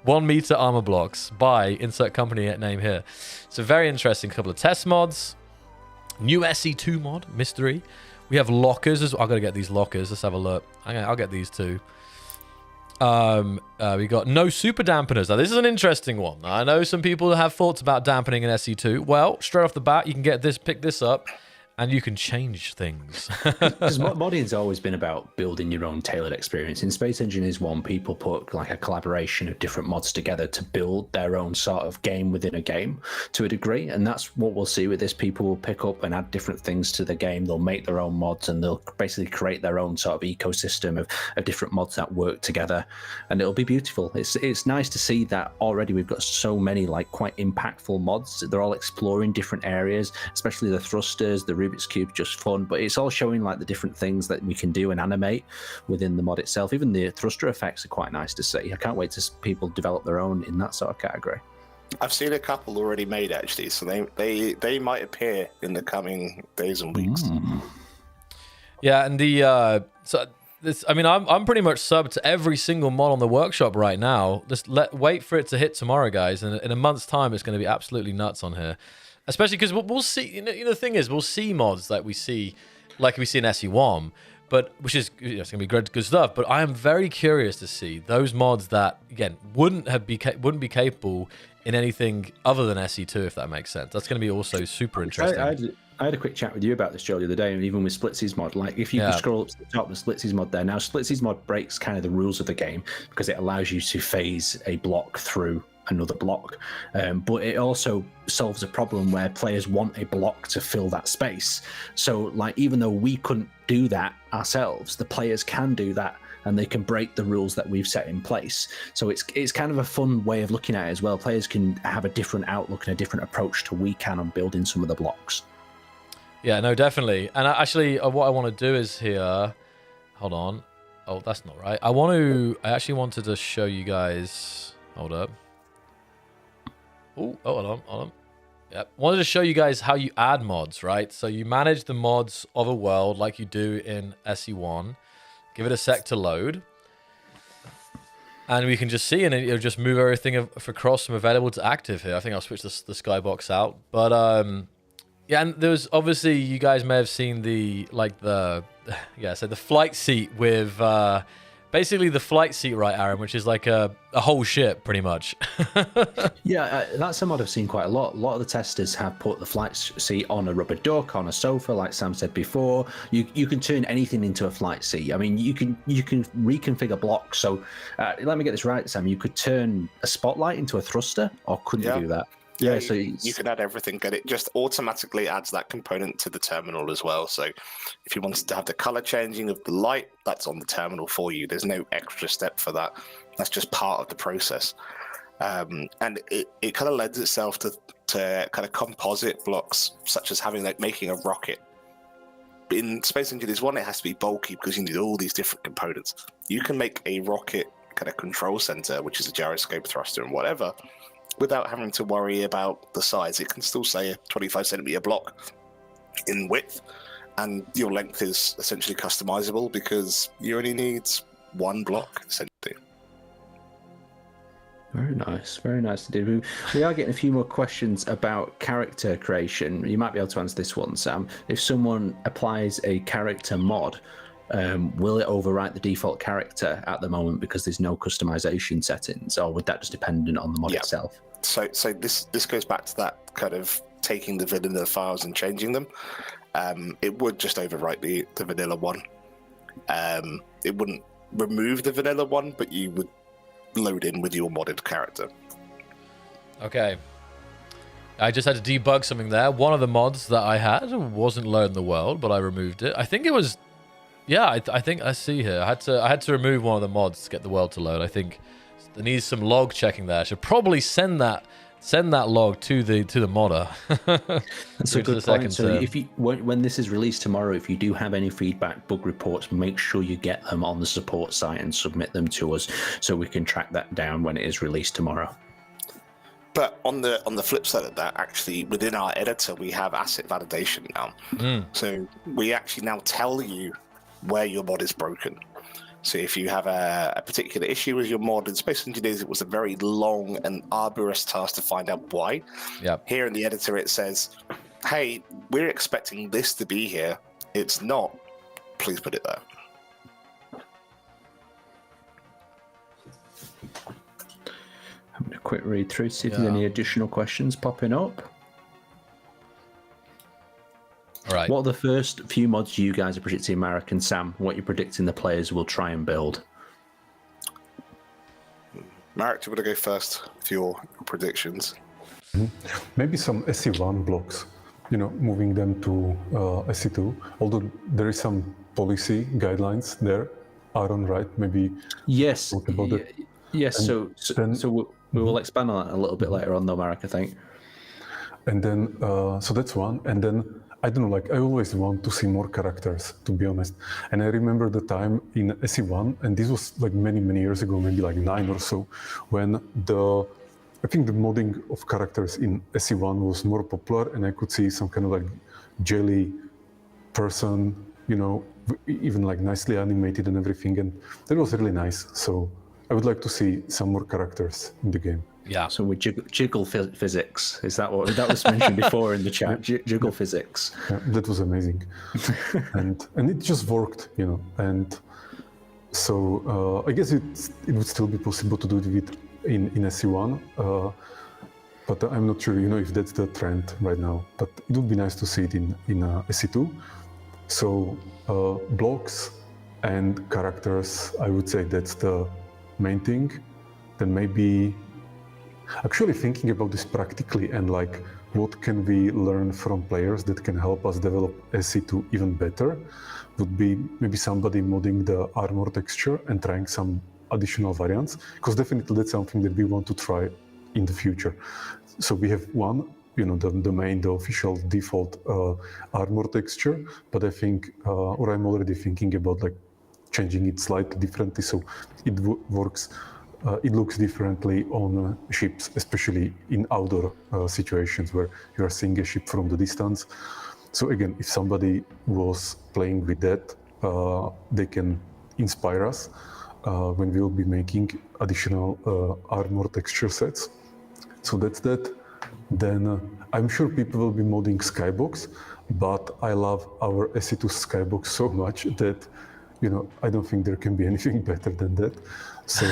1 meter armor blocks by insert company name here. So very interesting couple of test mods. New SE2 mod, mystery. We have lockers. I've got to get these lockers. Let's have a look. I'll get these too. We got no super dampeners. Now this is an interesting one. I know some people have thoughts about dampening an SE2. Well, straight off the bat, you can pick this up. and you can change things. Because modding's always been about building your own tailored experience. In Space Engineers 1, people put like a collaboration of different mods together to build their own sort of game within a game to a degree, and that's what we'll see with this. People will pick up and add different things to the game. They'll make their own mods, and they'll basically create their own sort of ecosystem of different mods that work together, and it'll be beautiful. It's nice to see that already we've got so many like quite impactful mods. They're all exploring different areas, especially the thrusters, the Rubik's Cube, just fun, but it's all showing like the different things that we can do and animate within the mod itself. Even the thruster effects are quite nice to see. I can't wait to see people develop their own in that sort of category. I've seen a couple already made actually, so they might appear in the coming days and weeks. Yeah, and the I'm pretty much subbed to every single mod on the workshop right now. Just wait for it to hit tomorrow, guys, and in a month's time it's going to be absolutely nuts on here. Especially because we'll see, you know, the thing is, we'll see mods like we see in SE1, but which is, you know, it's gonna be good stuff. But I am very curious to see those mods that again wouldn't be capable in anything other than SE2, if that makes sense. That's gonna be also super interesting. I had a quick chat with you about this, Joe, the other day, and even with Splitsies mod. Like, if you can scroll up to the top, the Splitsies mod there. Now, Splitsies mod breaks kind of the rules of the game because it allows you to phase a block through another block, but it also solves a problem where players want a block to fill that space. So, like, even though we couldn't do that ourselves, the players can do that, and they can break the rules that we've set in place. So it's kind of a fun way of looking at it as well. Players can have a different outlook and a different approach to we can on building some of the blocks. Yeah, no, definitely. And actually, what I want to do is here. Hold on. Oh, that's not right. I actually wanted to show you guys. Hold up. Hold on. Yep. Wanted to show you guys how you add mods, right? So you manage the mods of a world like you do in SE1. Give it a sec to load. And we can just see, and it'll just move everything across from available to active here. I think I'll switch the skybox out. But, yeah, and there was, obviously, you guys may have seen the flight seat with, basically the flight seat, right, Aaron, which is like a whole ship, pretty much. Yeah, that's a mod I've seen quite a lot. A lot of the testers have put the flight seat on a rubber duck, on a sofa, like Sam said before. You can turn anything into a flight seat. I mean, you can reconfigure blocks. So let me get this right, Sam. You could turn a spotlight into a thruster, or couldn't you do that? Yeah, so you can add everything, and it just automatically adds that component to the terminal as well. So if you wanted to have the color changing of the light, that's on the terminal for you. There's no extra step for that. That's just part of the process. And it kind of lends itself to kind of composite blocks, such as making a rocket. In Space Engineers 1, it has to be bulky because you need all these different components. You can make a rocket kind of control center, which is a gyroscope, thruster, and whatever, without having to worry about the size. It can still say a 25 centimeter block in width, and your length is essentially customizable because you only need one block, essentially. Very nice to do. We are getting a few more questions about character creation. You might be able to answer this one, Sam. If someone applies a character mod, will it overwrite the default character at the moment because there's no customization settings, or would that just depend on the mod itself? So this goes back to that kind of taking the vanilla files and changing them. It would just overwrite the vanilla one. It wouldn't remove the vanilla one, but you would load in with your modded character. Okay. I just had to debug something there. One of the mods that I had wasn't loading the world, but I removed it. I think it was... Yeah, I think I see here. I had to remove one of the mods to get the world to load. I think there needs some log checking there. I should probably send that log to the modder. That's a good point. So when this is released tomorrow, if you do have any feedback, bug reports, make sure you get them on the support site and submit them to us so we can track that down when it is released tomorrow. But on the flip side of that, actually, within our editor, we have asset validation now. So we actually now tell you where your mod is broken. So if you have a particular issue with your mod in Space Engineers, it was a very long and arduous task to find out why. Yep. Here in the editor, it says, hey, we're expecting this to be here. It's not. Please put it there. Having a quick read through, see if there's any additional questions popping up. All right. What are the first few mods you guys are predicting, Marek and Sam? What you're predicting the players will try and build? Marek, do you want to go first with your predictions? Maybe some SE1 blocks, moving them to SE2. Although there is some policy guidelines there. Aaron, right? Maybe. Yes. Talk about it. Yes. So we will expand on that a little bit later on, though, Marek, I think. And then, so that's one. And then, I don't know, like I always want to see more characters, to be honest. And I remember the time in SE1, and this was like many, many years ago, maybe like 9 or so, when I think the modding of characters in SE1 was more popular, and I could see some kind of like jelly person, even like nicely animated and everything. And that was really nice. So I would like to see some more characters in the game. Yeah. So we jiggle physics. Is that what that was mentioned before in the chat? Jiggle physics. Yeah, that was amazing, and it just worked, And so I guess it would still be possible to do it in SE1, but I'm not sure, if that's the trend right now. But it would be nice to see it in SE2. So blocks and characters, I would say that's the main thing. Then maybe. Actually thinking about this practically and like what can we learn from players that can help us develop SE2 even better would be maybe somebody modding the armor texture and trying some additional variants, because definitely that's something that we want to try in the future. So we have one, the official default armor texture, but I think, or I'm already thinking about like changing it slightly differently so it works. It looks differently on ships, especially in outdoor situations where you are seeing a ship from the distance. So again, if somebody was playing with that, they can inspire us when we will be making additional armor texture sets. So that's that. Then I'm sure people will be modding Skybox, but I love our SE2 Skybox so much that I don't think there can be anything better than that. So,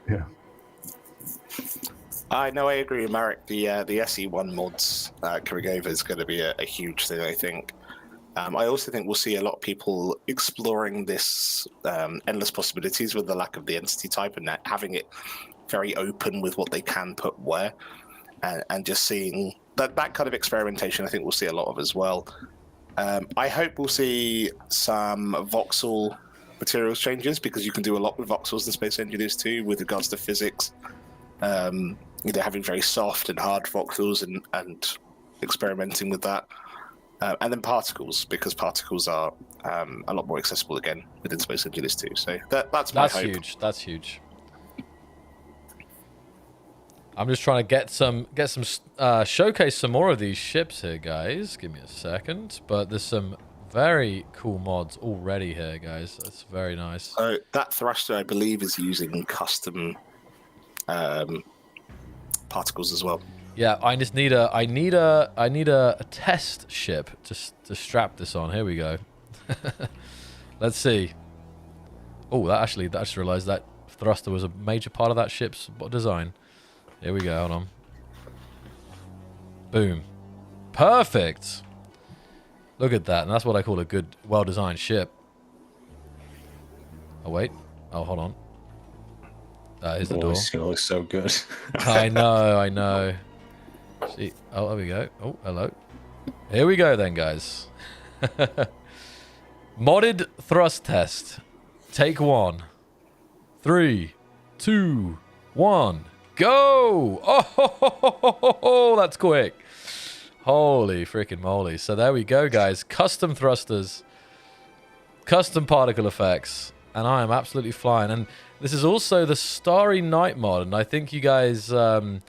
yeah. I know, I agree with Marek. The SE1 mods coming over is going to be a huge thing, I think. I also think we'll see a lot of people exploring this endless possibilities with the lack of the entity type and having it very open with what they can put where, and just seeing that kind of experimentation. I think we'll see a lot of as well. I hope we'll see some voxel materials changes, because you can do a lot with voxels in Space Engineers 2 with regards to physics. Having very soft and hard voxels and experimenting with that. And then particles, because particles are a lot more accessible again within Space Engineers 2. So that's my hope. Huge. That's huge. I'm just trying to get some showcase some more of these ships here, guys. Give me a second. But there's some very cool mods already here, guys. That's very nice. That thruster, I believe, is using custom particles as well. Yeah, I just need a test ship to strap this on. Here we go. Let's see. Oh, I just realized that thruster was a major part of that ship's design. Here we go. Hold on. Boom. Perfect. Look at that. And that's what I call a good, well-designed ship. Oh, wait. Oh, hold on. Here's the door. It looks so good. I know. See. Oh, there we go. Oh, hello. Here we go then, guys. Modded thrust test. Take 1. 3, 2, 1. Go! Oh, that's quick. Holy freaking moly. So there we go, guys. Custom thrusters. Custom particle effects. And I am absolutely flying. And this is also the Starry Night mod. And I think you guys, while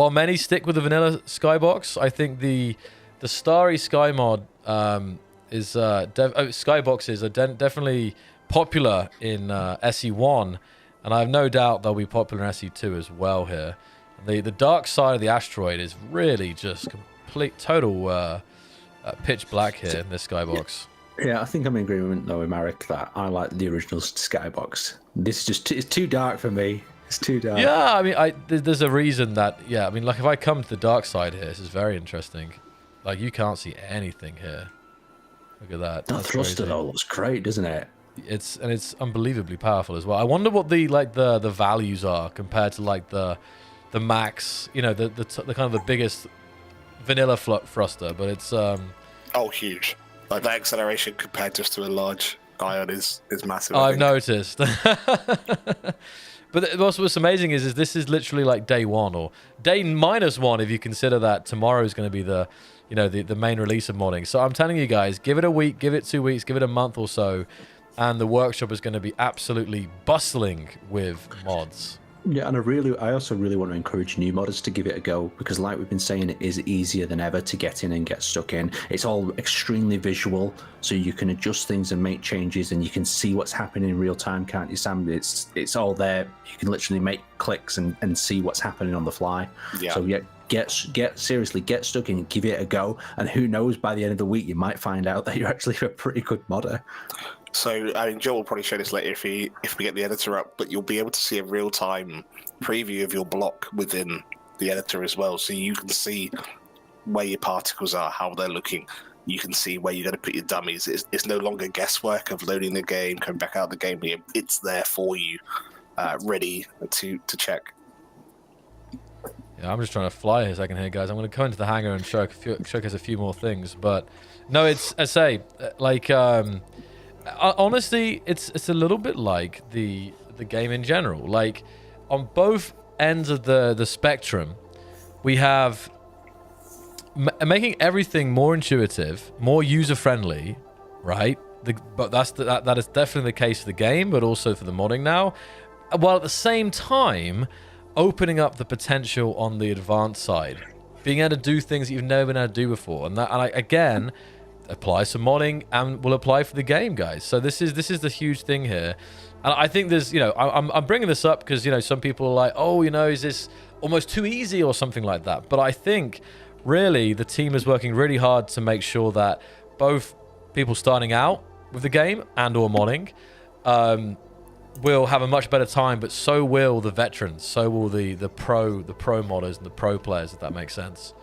many stick with the vanilla Skybox, I think the Starry Sky mod Skyboxes are definitely popular in SE1. And I have no doubt they'll be popular in SE2 as well here. The dark side of the asteroid is really just total pitch black here in this Skybox. Yeah, I think I'm in agreement though with Marek that I like the original Skybox. This is just it's too dark for me. It's too dark. Yeah, I mean, there's a reason that. Yeah, I mean, like if I come to the dark side here, this is very interesting. Like, you can't see anything here. Look at that. That That's thruster crazy. though looks great, doesn't it? It's unbelievably powerful as well. I wonder what the values are compared to like the max, you know, the kind of the biggest vanilla thruster, but it's Oh, huge! Like that acceleration compared just to a large ion is massive. I've noticed. But what's amazing is this is literally like day one or day -1 if you consider that tomorrow is going to be the, you know, the main release of modding. So I'm telling you guys, give it a week, give it 2 weeks, give it a month or so, and the workshop is going to be absolutely bustling with mods. Yeah, and I also really want to encourage new modders to give it a go, because like we've been saying, it is easier than ever to get in and get stuck in. It's all extremely visual, so you can adjust things and make changes, and you can see what's happening in real time, can't you, Sam? It's all there. You can literally make clicks and see what's happening on the fly. Yeah. So yeah, get stuck in, give it a go, and who knows, by the end of the week you might find out that you're actually a pretty good modder. So, I mean, Joe will probably show this later if we get the editor up, but you'll be able to see a real-time preview of your block within the editor as well. So you can see where your particles are, how they're looking. You can see where you're going to put your dummies. It's no longer guesswork of loading the game, coming back out of the game. It's there for you, ready to check. Yeah, I'm just trying to fly a second here, guys. I'm going to go into the hangar and showcase a few more things. But no, it's, I say, like, honestly, it's a little bit like the game in general. Like, on both ends of the spectrum, we have making everything more intuitive, more user-friendly, right? But that is definitely the case for the game, but also for the modding now. While at the same time, opening up the potential on the advanced side, being able to do things that you've never been able to do before, and again, applies to modding and will apply for the game, guys. So this is the huge thing here, and I think there's, you know, I'm bringing this up because, you know, some people are like, oh, you know, is this almost too easy or something like that? But I think really the team is working really hard to make sure that both people starting out with the game and or modding will have a much better time, but so will the veterans, so will the pro modders and the pro players, if that makes sense.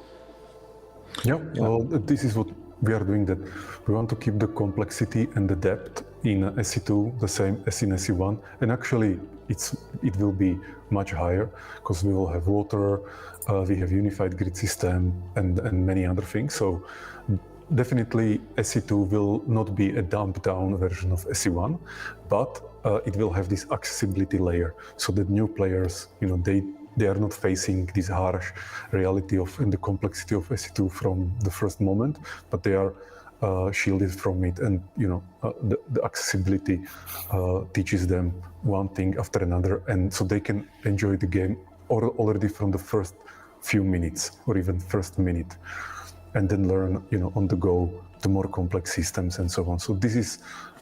Yeah, well, this is what we are doing, that we want to keep the complexity and the depth in SE2 the same as in SE1, and actually it will be much higher because we will have water, we have unified grid system and many other things. So definitely SE2 will not be a dumbed down version of SE1, but it will have this accessibility layer so that new players, you know, they are not facing this harsh reality of and the complexity of SE2 from the first moment, but they are shielded from it. And, you know, the accessibility teaches them one thing after another, and so they can enjoy the game already from the first few minutes or even first minute, and then learn, you know, on the go the more complex systems and so on. So this is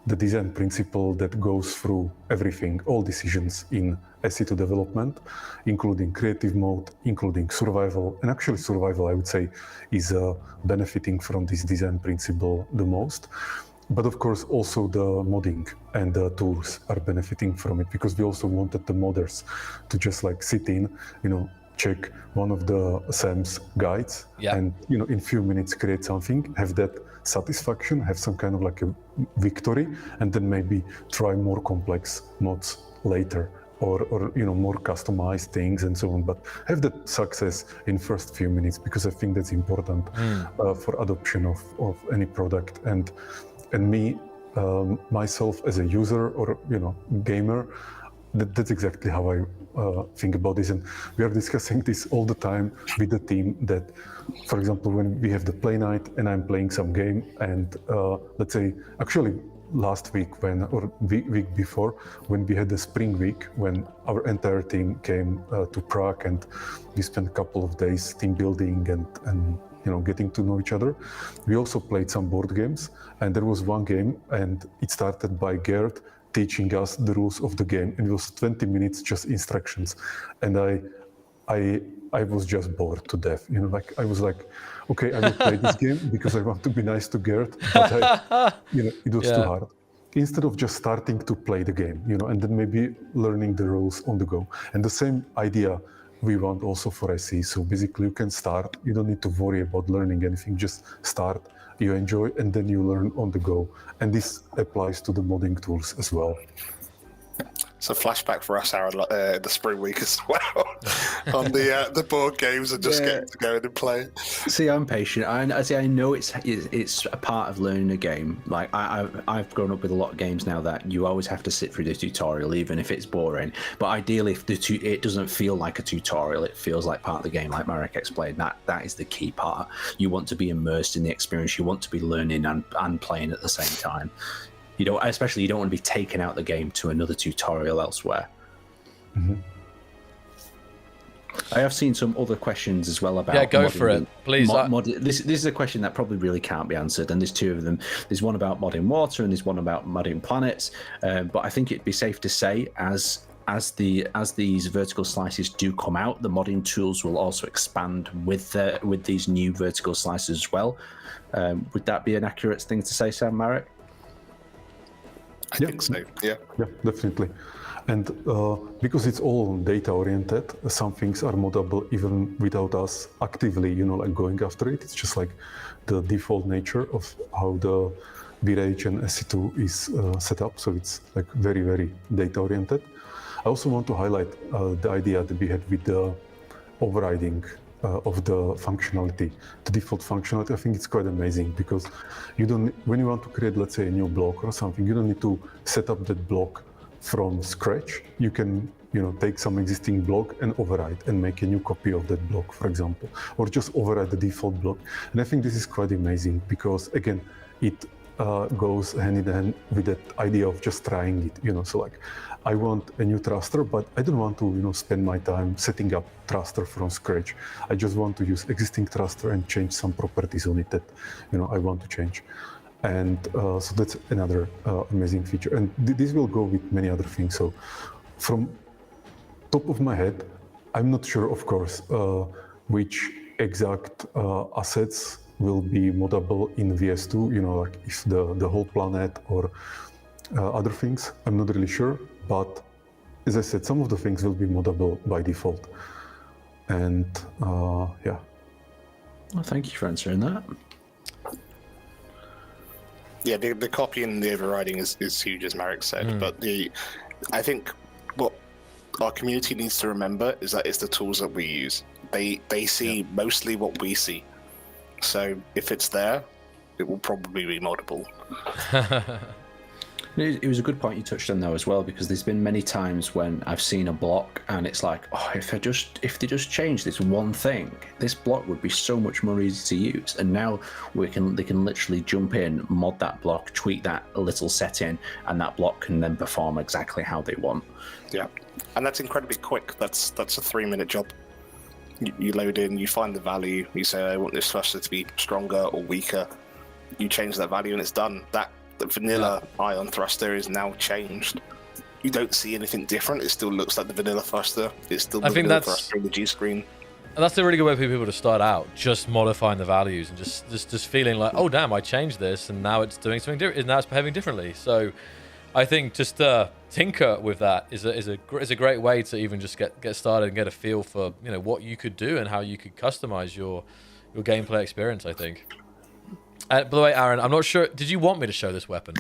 the design principle that goes through everything, all decisions in SE2 development, including creative mode, including survival. And actually survival, I would say, is benefiting from this design principle the most. But of course, also the modding and the tools are benefiting from it, because we also wanted the modders to just like sit in, you know, check one of the Sam's guides, and, you know, in few minutes create something, have that satisfaction, have some kind of like a victory, and then maybe try more complex mods later, or you know, more customized things and so on. But have that success in first few minutes, because I think that's important for adoption of any product. And me, myself as a user or, you know, gamer, that's exactly how I think about this. And we are discussing this all the time with the team, that, for example, when we have the play night and I'm playing some game, and let's say, actually last week or week before, when we had the spring week, when our entire team came to Prague, and we spent a couple of days team building and you know, getting to know each other. We also played some board games, and there was one game, and it started by Gerd teaching us the rules of the game, and it was 20 minutes just instructions, and I was just bored to death. You know, like I was like, okay, I will play this game because I want to be nice to Gerd, but you know, it was too hard. Instead of just starting to play the game, you know, and then maybe learning the rules on the go. And the same idea we want also for SE. So basically you can start, you don't need to worry about learning anything, just start, you enjoy, and then you learn on the go. And this applies to the modding tools as well. It's a flashback for us, Aaron, the spring week as well, on the board games and just getting to go in and play. See, I'm patient. I know it's a part of learning a game. Like I've grown up with a lot of games now that you always have to sit through the tutorial, even if it's boring. But ideally, if it doesn't feel like a tutorial, it feels like part of the game. Like Marek explained, that is the key part. You want to be immersed in the experience. You want to be learning and playing at the same time. You don't want to be taken out the game to another tutorial elsewhere. Mm-hmm. I have seen some other questions as well about. Yeah, go for it, please. This is a question that probably really can't be answered, and there's two of them. There's one about modding water, and there's one about modding planets. But I think it'd be safe to say, as these vertical slices do come out, the modding tools will also expand with these new vertical slices as well. Would that be an accurate thing to say, Sam, Marek? I think so, yeah. Yeah, definitely. And because it's all data-oriented, some things are moddable even without us actively, like going after it. It's just like the default nature of how the VRage and SC2 is set up. So it's like very, very data-oriented. I also want to highlight the idea that we had with the overriding of the functionality, the default functionality. I think it's quite amazing because when you want to create, let's say, a new block or something, you don't need to set up that block from scratch. You can, take some existing block and override and make a new copy of that block, for example, or just override the default block. And I think this is quite amazing because, again, it goes hand in hand with that idea of just trying it. So like, I want a new thruster, but I don't want to, spend my time setting up thruster from scratch. I just want to use existing thruster and change some properties on it that, I want to change. And so that's another amazing feature. And this will go with many other things. So from top of my head, I'm not sure, of course, which exact assets will be moddable in VS2, like if the whole planet or other things, I'm not really sure. But as I said, some of the things will be moddable by default. And yeah. Well, thank you for answering that. Yeah, the copy and the overriding is huge, as Marek said. But I think what our community needs to remember is that it's the tools that we use. They see mostly what we see. So if it's there, it will probably be moddable. It was a good point you touched on though as well, because there's been many times when I've seen a block and it's like, if they just change this one thing, this block would be so much more easy to use. And now they can literally jump in, mod that block, tweak that a little setting, and that block can then perform exactly how they want. Yeah, and that's incredibly quick. That's a 3-minute job. You load in, you find the value, you say, I want this thruster to be stronger or weaker. You change that value and it's done. The vanilla ion thruster is now changed. You don't see anything different. It still looks like the vanilla thruster. It's still the vanilla thruster in the G screen. And that's a really good way for people to start out, just modifying the values and just feeling like, oh damn, I changed this and now it's doing something different. Now it's behaving differently. So I think just tinker with that is a great way to even just get started and get a feel for what you could do and how you could customize your gameplay experience, I think. By the way, Aaron, I'm not sure. Did you want me to show this weapon?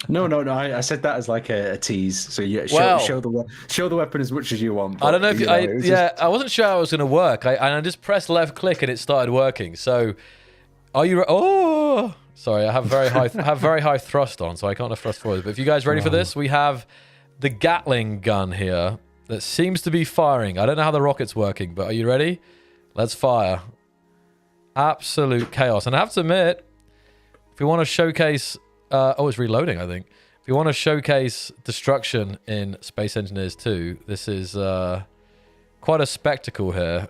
No. I said that as like a tease. So yeah, show the weapon as much as you want. I don't know if I wasn't sure how it was going to work. I just pressed left click and it started working. So, are you? Oh, sorry. I have very high thrust on, so I can't have thrust forward. But if you guys ready for this, we have the Gatling gun here that seems to be firing. I don't know how the rocket's working, but are you ready? Let's fire. Absolute chaos. And I have to admit, if we want to showcase... it's reloading, I think. If you want to showcase destruction in Space Engineers 2, this is quite a spectacle here.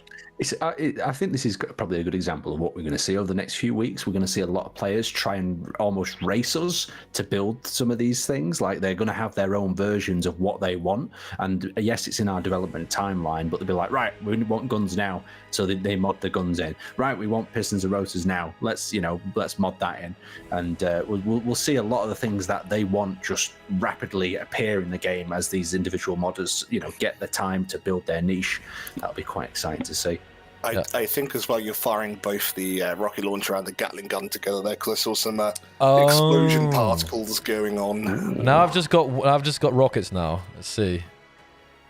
I think this is probably a good example of what we're going to see over the next few weeks. We're going to see a lot of players try and almost race us to build some of these things. Like they're going to have their own versions of what they want. And yes, it's in our development timeline, but they'll be like, right, we want guns now. So they mod the guns in. Right, we want pistons and rotors now. Let's mod that in. And we'll see a lot of the things that they want just rapidly appear in the game as these individual modders, get the time to build their niche. That'll be quite exciting to see. I think as well you're firing both the rocket launcher and the Gatling gun together there, because I saw some explosion particles going on. Now I've just got rockets now. Let's see.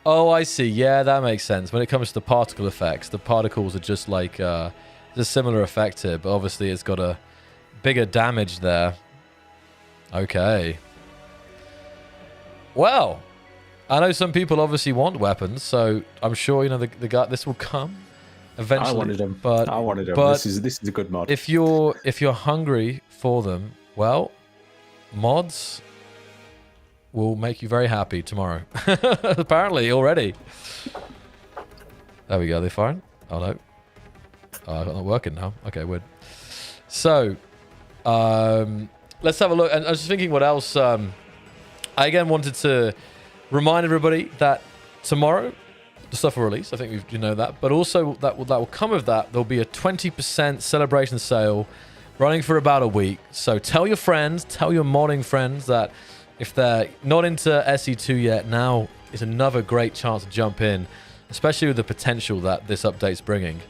Oh, I see. Yeah, that makes sense. When it comes to the particle effects, the particles are just like there's a similar effect here, but obviously it's got a bigger damage there. Okay. Well, I know some people obviously want weapons, so I'm sure the guy this will come. Eventually, I wanted them. But this is a good mod. If you're hungry for them, well, mods will make you very happy tomorrow. Apparently, already. There we go. They firing? Oh no. Oh, it's not working now. Okay, weird. So, let's have a look. And I was just thinking, what else? I again wanted to remind everybody that tomorrow the stuff will release. I think you know that, but also that will come with that. There'll be a 20% celebration sale running for about a week. So tell your friends, tell your modding friends that if they're not into SE2 yet, now is another great chance to jump in, especially with the potential that this update's bringing.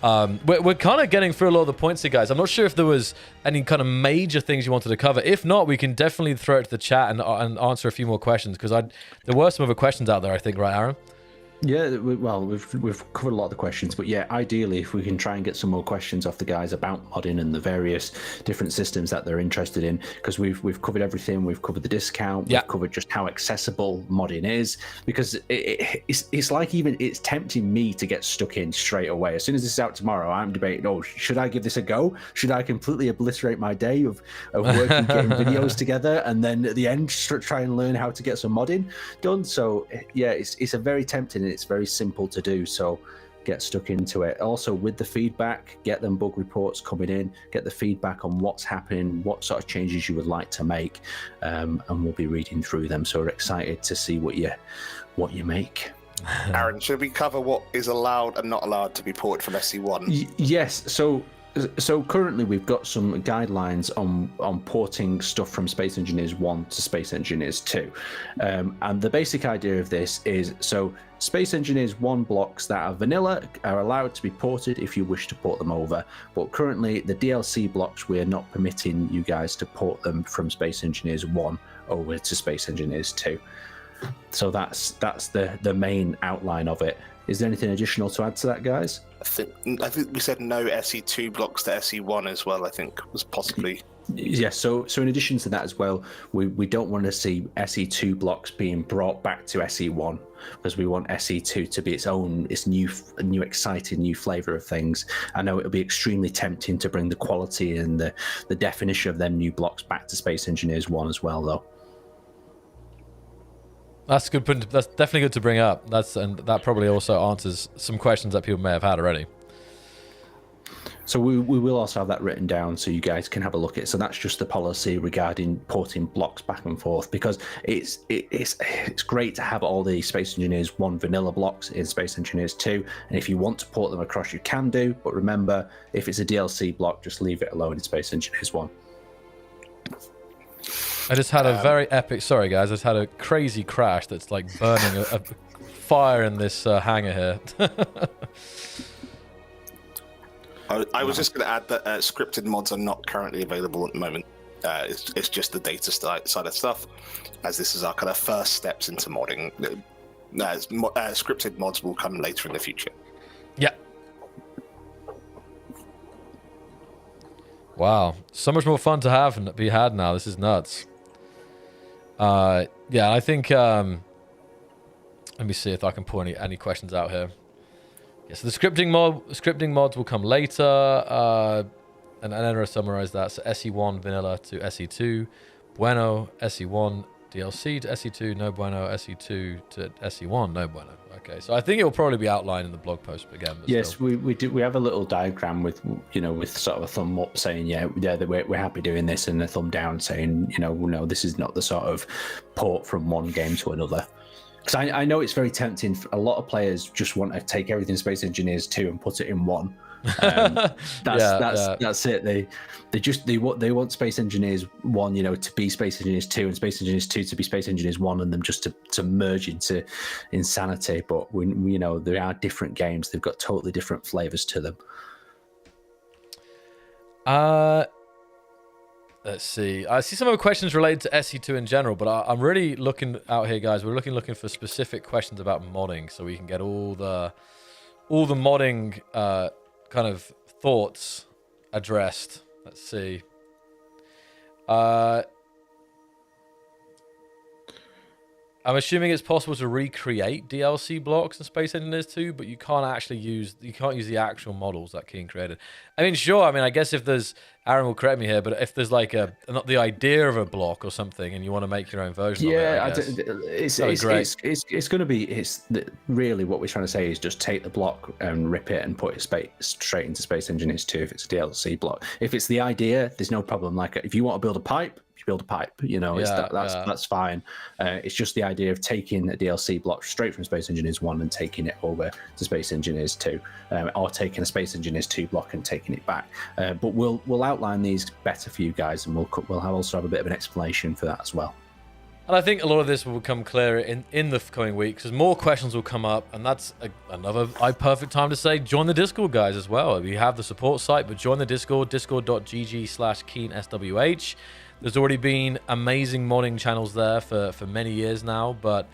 We're kind of getting through a lot of the points here, guys. I'm not sure if there was any kind of major things you wanted to cover. If not, we can definitely throw it to the chat and answer a few more questions, because there were some other questions out there, I think, right, Aaron? Yeah, well, we've covered a lot of the questions, but yeah, ideally, if we can try and get some more questions off the guys about modding and the various different systems that they're interested in, because we've covered everything. We've covered the discount. We've covered just how accessible modding is, because it's like it's tempting me to get stuck in straight away. As soon as this is out tomorrow, I'm debating, should I give this a go? Should I completely obliterate my day of working, getting videos together, and then at the end try and learn how to get some modding done? So yeah, it's a very tempting. It's very simple to do, so get stuck into it. Also, with the feedback, get them bug reports coming in, get the feedback on what's happening, what sort of changes you would like to make, and we'll be reading through them. So we're excited to see what you make. Aaron, should we cover what is allowed and not allowed to be ported from SE1? Yes. So currently we've got some guidelines on porting stuff from Space Engineers 1 to Space Engineers 2. And the basic idea of this is, so Space Engineers 1 blocks that are vanilla are allowed to be ported if you wish to port them over. But currently the DLC blocks, we're not permitting you guys to port them from Space Engineers 1 over to Space Engineers 2. So that's the main outline of it. Is there anything additional to add to that, guys? I think we said no SE2 blocks to SE1 as well, I think, was possibly. Yes, so in addition to that as well, we don't want to see SE2 blocks being brought back to SE1, because we want SE2 to be its new exciting new flavor of things. I know it'll be extremely tempting to bring the quality and the definition of them new blocks back to Space Engineers 1 as well, though. That's good. That's definitely good to bring up. And that probably also answers some questions that people may have had already. So we will also have that written down so you guys can have a look at it. So that's just the policy regarding porting blocks back and forth, because it's great to have all the Space Engineers 1 vanilla blocks in Space Engineers 2, and if you want to port them across, you can do. But remember, if it's a DLC block, just leave it alone in Space Engineers 1. I just had a very epic... Sorry, guys. I just had a crazy crash that's like burning a fire in this hangar here. I was just going to add that scripted mods are not currently available at the moment. It's just the data side of stuff, as this is our kind of first steps into modding. Scripted mods will come later in the future. Yeah. Wow. So much more fun to have and be had now. This is nuts. Yeah, I think... let me see if I can pull any questions out here. Yeah, so the scripting mods will come later. And then I'll summarize that. So SE1 vanilla to SE2. Bueno, SE1 DLC to SE2, no bueno. SE2 to SE1, no bueno. Okay, so I think it will probably be outlined in the blog post again. But yes, still. we have a little diagram with with sort of a thumb up saying we're happy doing this, and a thumb down saying no, this is not the sort of port from one game to another. Because I know it's very tempting. A lot of players just want to take everything Space Engineers 2 and put it in one. That's it. They want Space Engineers 1, to be Space Engineers 2, and Space Engineers 2 to be Space Engineers 1, and them just to merge into insanity. But there are different games. They've got totally different flavors to them. Let's see. I see some of the questions related to SE2 in general, but I'm really looking out here, guys. We're looking for specific questions about modding, so we can get all the modding kind of thoughts addressed. Let's see. I'm assuming it's possible to recreate DLC blocks in Space Engineers 2, but you can't use the actual models that Keen created. I mean, sure. I mean, I guess if there's, Aaron will correct me here, but if there's like not the idea of a block or something, and you want to make your own version of it, it's going to be really what we're trying to say is just take the block and rip it and put it straight into Space Engineers 2 if it's a DLC block. If it's the idea, there's no problem. Like if you want to build a pipe, you build a pipe. That's fine. It's just the idea of taking a DLC block straight from Space Engineers 1 and taking it over to Space Engineers 2, or taking a Space Engineers 2 block and taking it back. But we'll outline these better for you guys, and we'll also have a bit of an explanation for that as well. And I think a lot of this will become clearer in the coming weeks, because more questions will come up, and that's another perfect time to say join the Discord, guys, as well. We have the support site, but join the Discord, discord.gg/KeenSWH. There's already been amazing modding channels there for many years now, but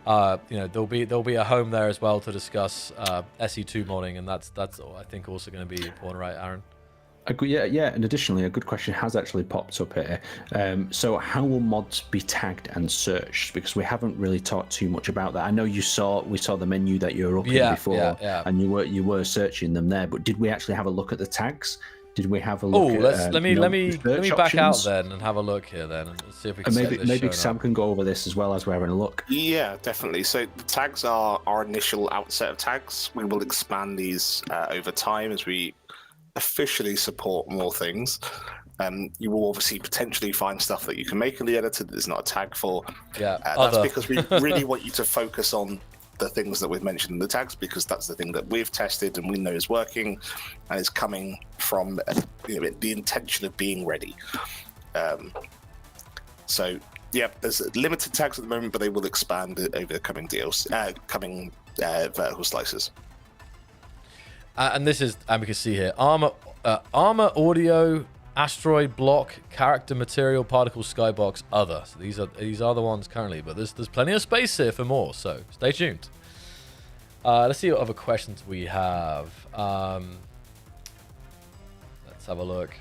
there'll be a home there as well to discuss SE2 modding, and that's I think also going to be important, right, Aaron? And additionally, a good question has actually popped up here. So how will mods be tagged and searched? Because we haven't really talked too much about that. I know we saw the menu that you were up in before, and you were searching them there. But did we actually have a look at the tags? Did we have a look? Let me back out then and have a look here then and see if we can. Maybe Sam can go over this as well as we're having a look. Yeah, definitely. So the tags are our initial outset of tags. We will expand these over time as we officially support more things. You will obviously potentially find stuff that you can make in the editor that there's not a tag for. That's because we really want you to focus on the things that we've mentioned in the tags, because that's the thing that we've tested and we know is working and is coming from the intention of being ready. There's limited tags at the moment, but they will expand over the coming vertical slices. And this is, and we can see here, armor, audio, asteroid, block, character, material, particle, skybox, other. So these are the ones currently, but there's plenty of space here for more. So stay tuned. Let's see what other questions we have. Let's have a look.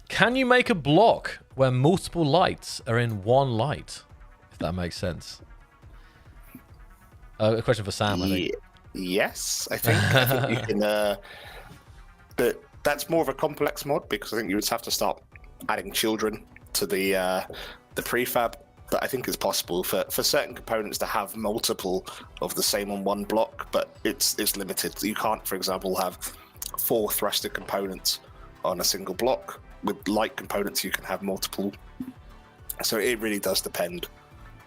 Can you make a block where multiple lights are in one light? If that makes sense. A question for Sam, I think. Yes, I think you can. But that's more of a complex mod, because I think you would have to start adding children to the prefab. But I think it's possible for certain components to have multiple of the same on one block, but it's limited. You can't, for example, have 4 thruster components on a single block. With light components, you can have multiple. So it really does depend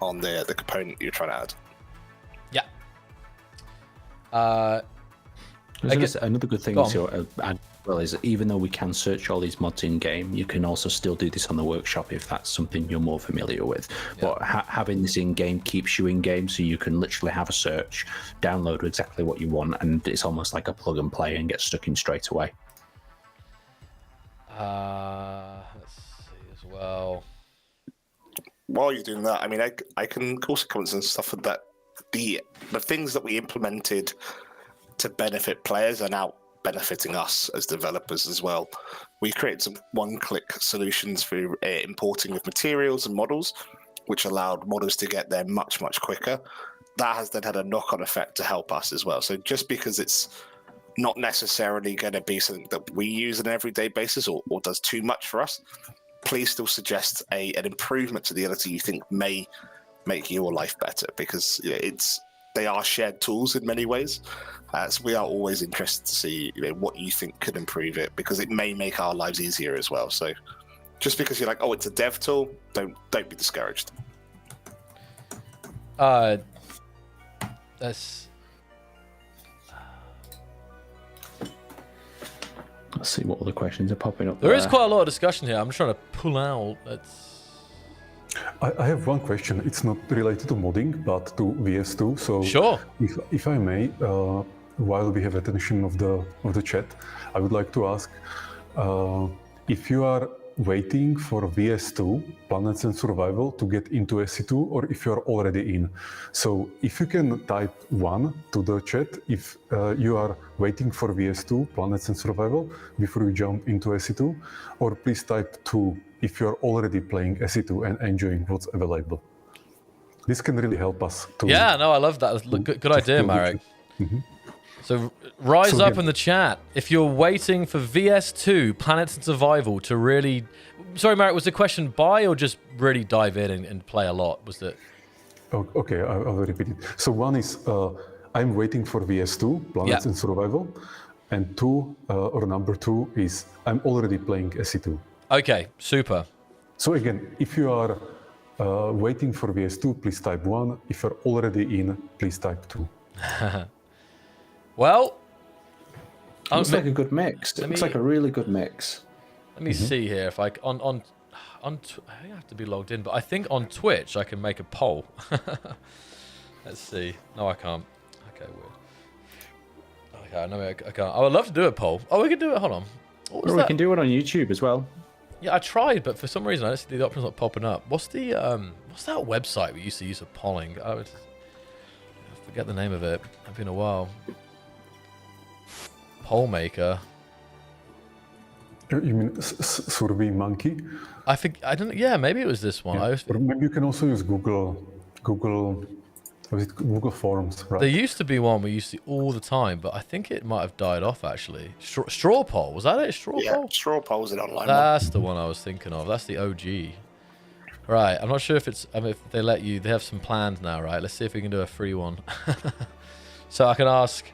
on the component you're trying to add. Yeah. Another good thing to add is even though we can search all these mods in game, you can also still do this on the workshop if that's something you're more familiar with. Yeah. But having this in game keeps you in game, so you can literally have a search, download exactly what you want, and it's almost like a plug and play and get stuck in straight away. Let's see as well. While you're doing that, I mean, I can also comment on stuff that the things that we implemented to benefit players are now benefiting us as developers as well. We created some one-click solutions for importing of materials and models, which allowed models to get there much, much quicker. That has then had a knock-on effect to help us as well. So just because it's not necessarily going to be something that we use on an everyday basis or does too much for us, please still suggest an improvement to the editor you think may make your life better, because they are shared tools in many ways. So we are always interested to see what you think could improve it, because it may make our lives easier as well. So just because you're like, oh, it's a dev tool, don't be discouraged. That's. Let's see what other questions are popping up. There is quite a lot of discussion here. I'm trying to pull out. I have one question. It's not related to modding, but to VS2. So sure. If I may, while we have attention of the chat, I would like to ask if you are waiting for VS2, Planets and Survival, to get into SE2, or if you're already in. So if you can type 1 to the chat if you are waiting for VS2, Planets and Survival, before you jump into SE2, or please type 2 if you're already playing SE2 and enjoying what's available. This can really help us to... Yeah, no, I love that. Good idea, Marek. Mm-hmm. So rise up in the chat if you're waiting for VS2, Planets and Survival to really... Sorry, Marek, was the question buy or just really dive in and play a lot? Was that... Oh, okay, I'll repeat it. So one is I'm waiting for VS2, Planets and Survival. And number two is I'm already playing SE2. Okay, super. So again, if you are waiting for VS2, please type 1. If you're already in, please type 2. Well, looks like a good mix. It looks like a really good mix. Let me see here if I I have to be logged in, but I think on Twitch I can make a poll. Let's see. No, I can't. Okay, weird. Okay, no, I can't. I would love to do a poll. Oh, we can do it. Hold on. Or we can do it on YouTube as well. Yeah, I tried, but for some reason I don't see the options not popping up. What's that website we used to use for polling? I forget the name of it. It's been a while. Poll maker. You mean Survey Monkey? I think I don't. Yeah, maybe it was this one. Yeah. Or maybe you can also use Google Forms, right? There used to be one we used to all the time, but I think it might have died off actually. Straw poll, was that it? Straw poll? Yeah, straw poll's an online That's the one I was thinking of. That's the OG. Right, I'm not sure if it's. I mean, if they let you, they have some plans now, right? Let's see if we can do a free one. So I can ask.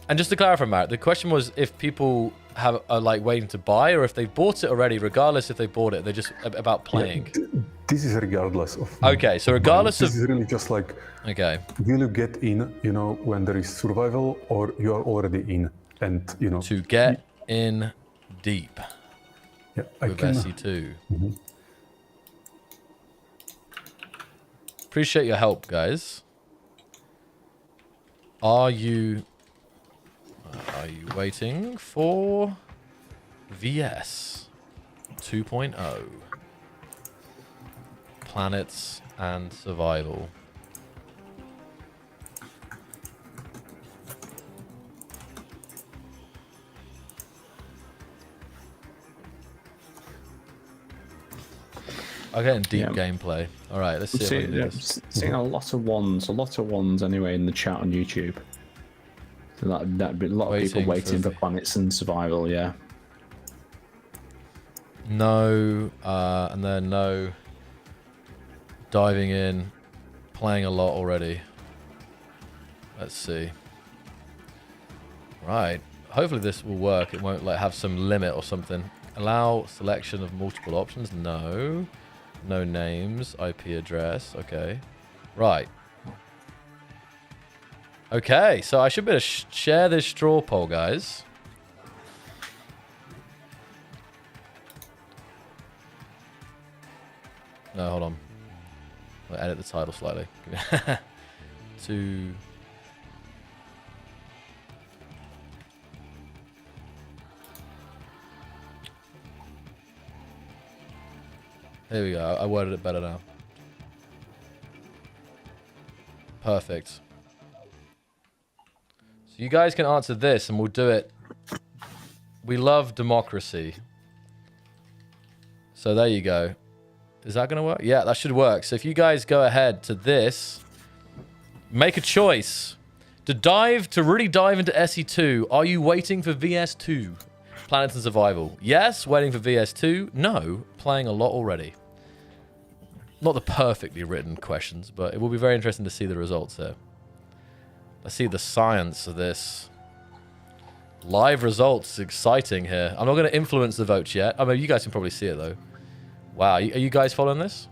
And just to clarify, Matt, the question was if people are like waiting to buy, or if they bought it already, regardless if they bought it, they're just about playing. Yeah, this is regardless of. Okay, so regardless this is really just like. Okay. Will you get in? When there is survival, or you are already in, and to get in deep. Yeah, with SE2. Mm-hmm. Appreciate your help, guys. Are you waiting for VS 2.0? Planets and Survival. Again, deep gameplay. All right, let's see. Seeing a lot of ones anyway in the chat on YouTube. So that'd be a lot of people waiting for Planets and Survival. Yeah. No, and then no. Diving in, playing a lot already. Let's see. Right. Hopefully this will work. It won't have some limit or something. Allow selection of multiple options. No. No names, IP address. Okay. Right. Okay, so I should be able to share this straw poll, guys. No, hold on. I'll edit the title slightly. To... There we go. I worded it better now. Perfect. So you guys can answer this and we'll do it. We love democracy. So there you go. Is that going to work? Yeah, that should work. So if you guys go ahead to this, make a choice. To really dive into SE2, are you waiting for VS2? Planets and survival. Yes, waiting for VS2. No, playing a lot already. Not the perfectly written questions, but it will be very interesting to see the results here. Let's see the science of this. Live results, exciting here. I'm not going to influence the votes yet. I mean, you guys can probably see it though. Wow, are you guys following this?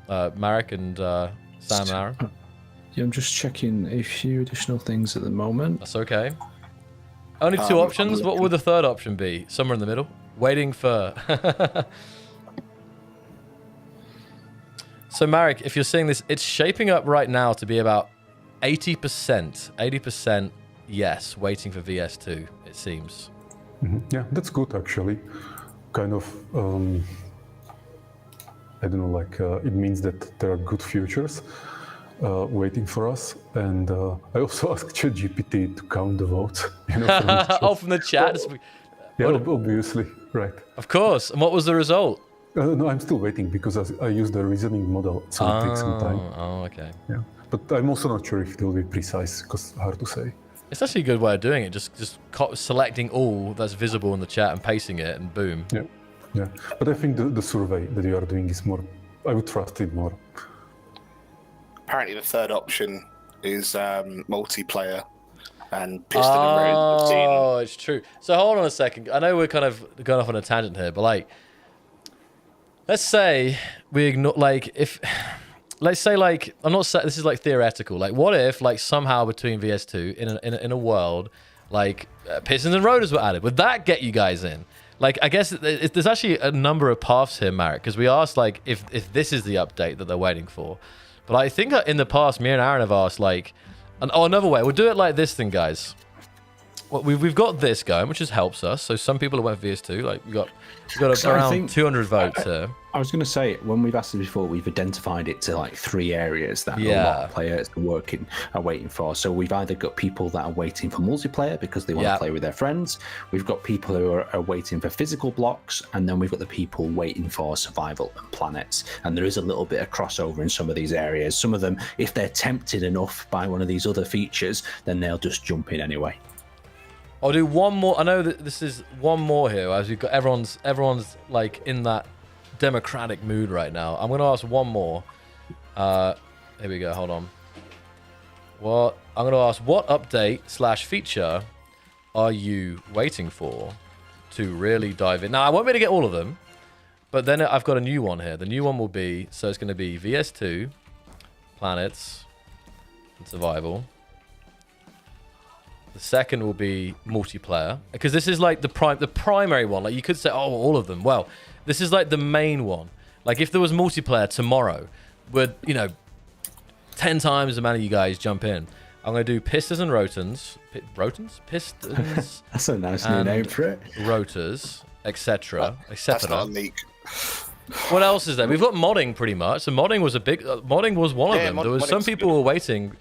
Marek and Sam and Aaron? Yeah, I'm just checking a few additional things at the moment. That's okay. Only two options. What would the third option be? Somewhere in the middle? Waiting for... So, Marek, if you're seeing this, it's shaping up right now to be about 80%. 80% yes, waiting for VS2, it seems. Yeah, that's good, actually. Kind of, I don't know, like, it means that there are good futures waiting for us. And I also asked ChatGPT to count the votes. You know, from the oh, from the chat? Yeah, obviously, right. Of course. And what was the result? No, I'm still waiting because I used the reasoning model, so it takes some time. Oh, okay. Yeah, but I'm also not sure if it will be precise because hard to say. It's actually a good way of doing it. Just selecting all that's visible in the chat and pasting it, and boom. Yeah, yeah. But I think the survey that you are doing is more. I would trust it more. Apparently, the third option is multiplayer, and Piston and Rose have seen. Oh, it's true. So hold on a second. I know we're kind of going off on a tangent here, but like, let's say we ignore, like, if, let's say, like, I'm not saying this is like theoretical. Like, what if, like, somehow between VS2 in a world, like, pistons and rotors were added? Would that get you guys in? Like, I guess there's actually a number of paths here, Marek, because we asked, like, if this is the update that they're waiting for. But I think in the past, me and Aaron have asked, like, another way. We'll do it like this then, guys. Well, we've got this going, which just helps us. So some people have went for VS2. Like, we've got around 200 votes here. I was going to say, when we've asked it before, we've identified it to like 3 areas that a lot of players are waiting for. So we've either got people that are waiting for multiplayer because they want to play with their friends. We've got people who are waiting for physical blocks, and then we've got the people waiting for survival and planets. And there is a little bit of crossover in some of these areas. Some of them, if they're tempted enough by one of these other features, then they'll just jump in anyway. I'll do one more. I know that this is one more here, as we've got everyone's like in that democratic mood right now. I'm going to ask one more. Here we go. Hold on. I'm going to ask, what update/feature are you waiting for to really dive in? Now, I won't be able to get all of them, but then I've got a new one here. The new one will be, so it's going to be VS2, planets, and survival. The second will be multiplayer, because this is like the primary one. Like, you could say, oh, all of them. Well, this is like the main one. Like, if there was multiplayer tomorrow, would, 10 times the amount of you guys jump in. I'm going to do pistons and rotors. Pistons. That's a nice new name for it. Rotors, etc. That's not a leak. What else is there? We've got modding pretty much. So modding was modding was one of them. There was some people who were waiting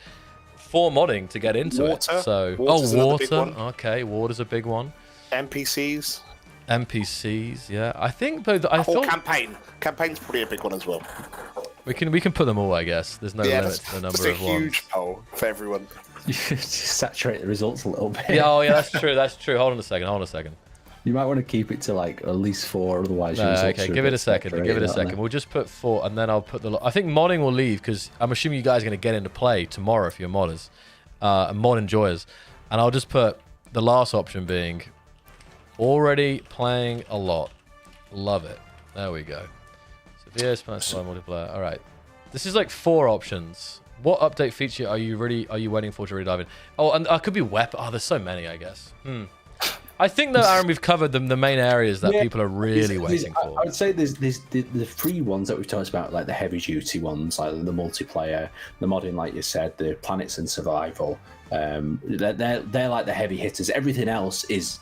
for modding to get into it. So water. Okay, water's a big one. NPCs, yeah. I think I thought campaign's probably a big one as well. We can put them all, I guess. There's no limit to the number of ones. Just a huge poll for everyone. You should just saturate the results a little bit. Yeah, that's true. Hold on a second. You might want to keep it to like at least 4, otherwise. Okay, give it a second. We'll just put 4, and then I'll put I think modding will leave because I'm assuming you guys are going to get into play tomorrow if you're modders, and mod enjoyers, and I'll just put the last option being already playing a lot. Love it. There we go. So VS Planets multiplayer. All right. This is like 4 options. What update feature are you waiting for to really dive in? Oh, and could be weapon. Oh, there's so many, I guess. I think though, Aaron, we've covered the main areas that people are really waiting for. I would say there's the free ones that we've talked about, like the heavy duty ones, like the multiplayer, the modding, like you said, the planets and survival. They're like the heavy hitters. Everything else it's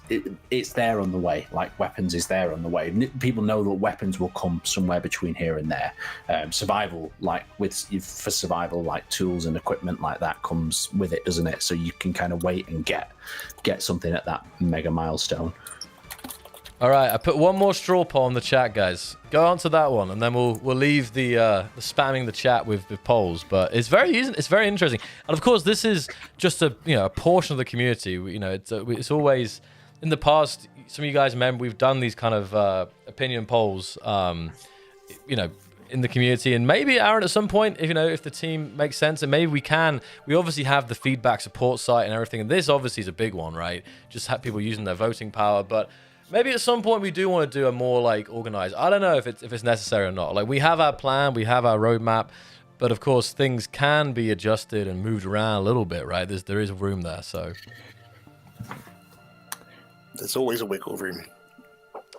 there on the way. Like weapons is there on the way. People know that weapons will come somewhere between here and there. Survival, like for survival, like tools and equipment like that comes with it, doesn't it? So you can kind of wait and get something at that mega milestone. All right, I put one more straw poll in the chat, guys. Go on to that one, and then we'll leave the spamming the chat with polls. But it's very interesting, and of course, this is just a portion of the community. It's always in the past, some of you guys remember we've done these kind of opinion polls, you know, in the community, and maybe Aaron at some point, if you know, if the team makes sense, and maybe we obviously have the feedback support site and everything, and this obviously is a big one, right? Just have people using their voting power, but maybe at some point we do want to do a more like organized. I don't know if it's necessary or not. Like, we have our plan, we have our roadmap, but of course things can be adjusted and moved around a little bit, right? There is room there, so there's always a wiggle room.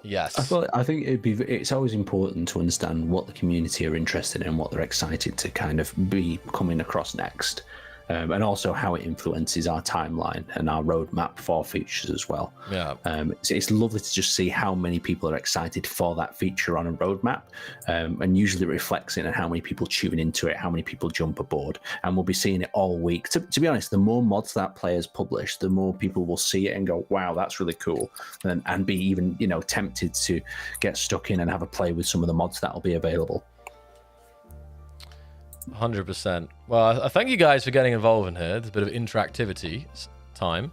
yes. I think it's always important to understand what the community are interested in, what they're excited to kind of be coming across next, and also how it influences our timeline and our roadmap for features as well. Yeah. It's lovely to just see how many people are excited for that feature on a roadmap, and usually it reflects in on how many people tune into it, how many people jump aboard, and we'll be seeing it all week. To be honest, the more mods that players publish, the more people will see it and go, wow, that's really cool, and be even, you know, tempted to get stuck in and have a play with some of the mods that will be available. 100%. Well, I thank you guys for getting involved in here. There's a bit of interactivity time.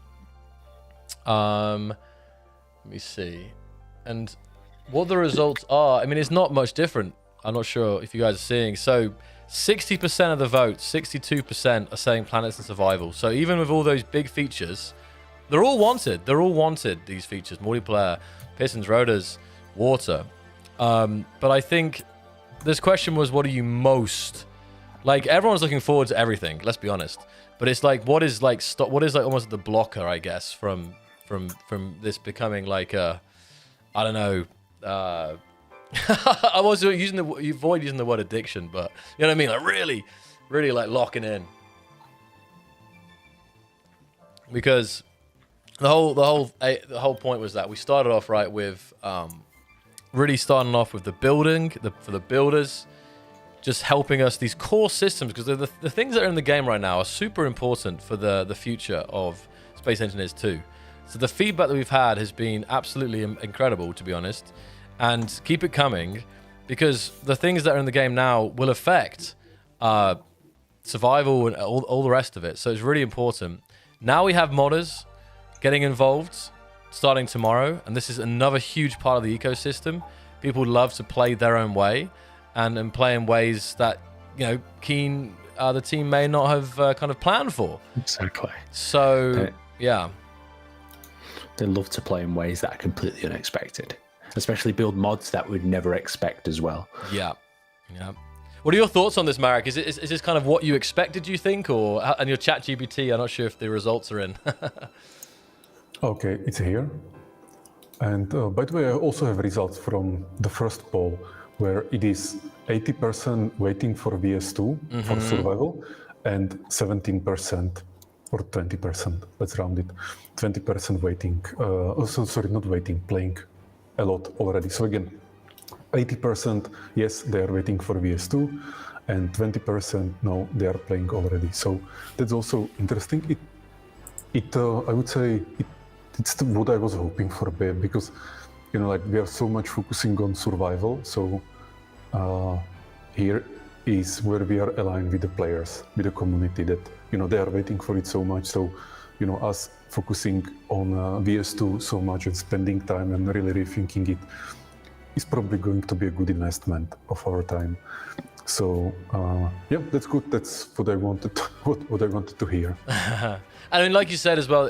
Let me see. And what the results are, I mean, it's not much different. I'm not sure if you guys are seeing. So 60% of the votes, 62% are saying planets and survival. So even with all those big features, they're all wanted. They're all wanted, these features. Multiplayer, pistons, rotors, water. But I think this question was, what are you most... Like, everyone's looking forward to everything, let's be honest. But it's like, what is like almost the blocker, I guess, from this becoming like a, I don't know, I was avoid using the word addiction, but you know what I mean? Like, really like locking in. Because the whole point was that we started off right with really starting off with the building for the builders, just helping us, these core systems, because the things that are in the game right now are super important for the future of Space Engineers 2. So the feedback that we've had has been absolutely incredible, to be honest, and keep it coming, because the things that are in the game now will affect survival and all the rest of it. So it's really important. Now we have modders getting involved starting tomorrow, and this is another huge part of the ecosystem. People love to play their own way, and play in ways that, you know, the team may not have kind of planned for. Exactly. So, yeah. They love to play in ways that are completely unexpected, especially build mods that we'd never expect as well. Yeah. Yeah. What are your thoughts on this, Marek? Is this kind of what you expected, do you think? Or, and your ChatGPT, I'm not sure if the results are in. Okay, it's here. And by the way, I also have results from the first poll, where it is 80% waiting for VS2 for survival, and 17% or 20%, let's round it, 20% waiting, not waiting, playing a lot already. So again, 80%, yes, they are waiting for VS2, and 20%, no, they are playing already. So that's also interesting. I would say it's what I was hoping for, because you know, like, we are so much focusing on survival, so here is where we are aligned with the players, with the community, that, you know, they are waiting for it so much. So, you know, us focusing on VS2 so much and spending time and really rethinking it is probably going to be a good investment of our time. So yeah, that's good. That's what I wanted. What I wanted to hear. I mean, like you said as well,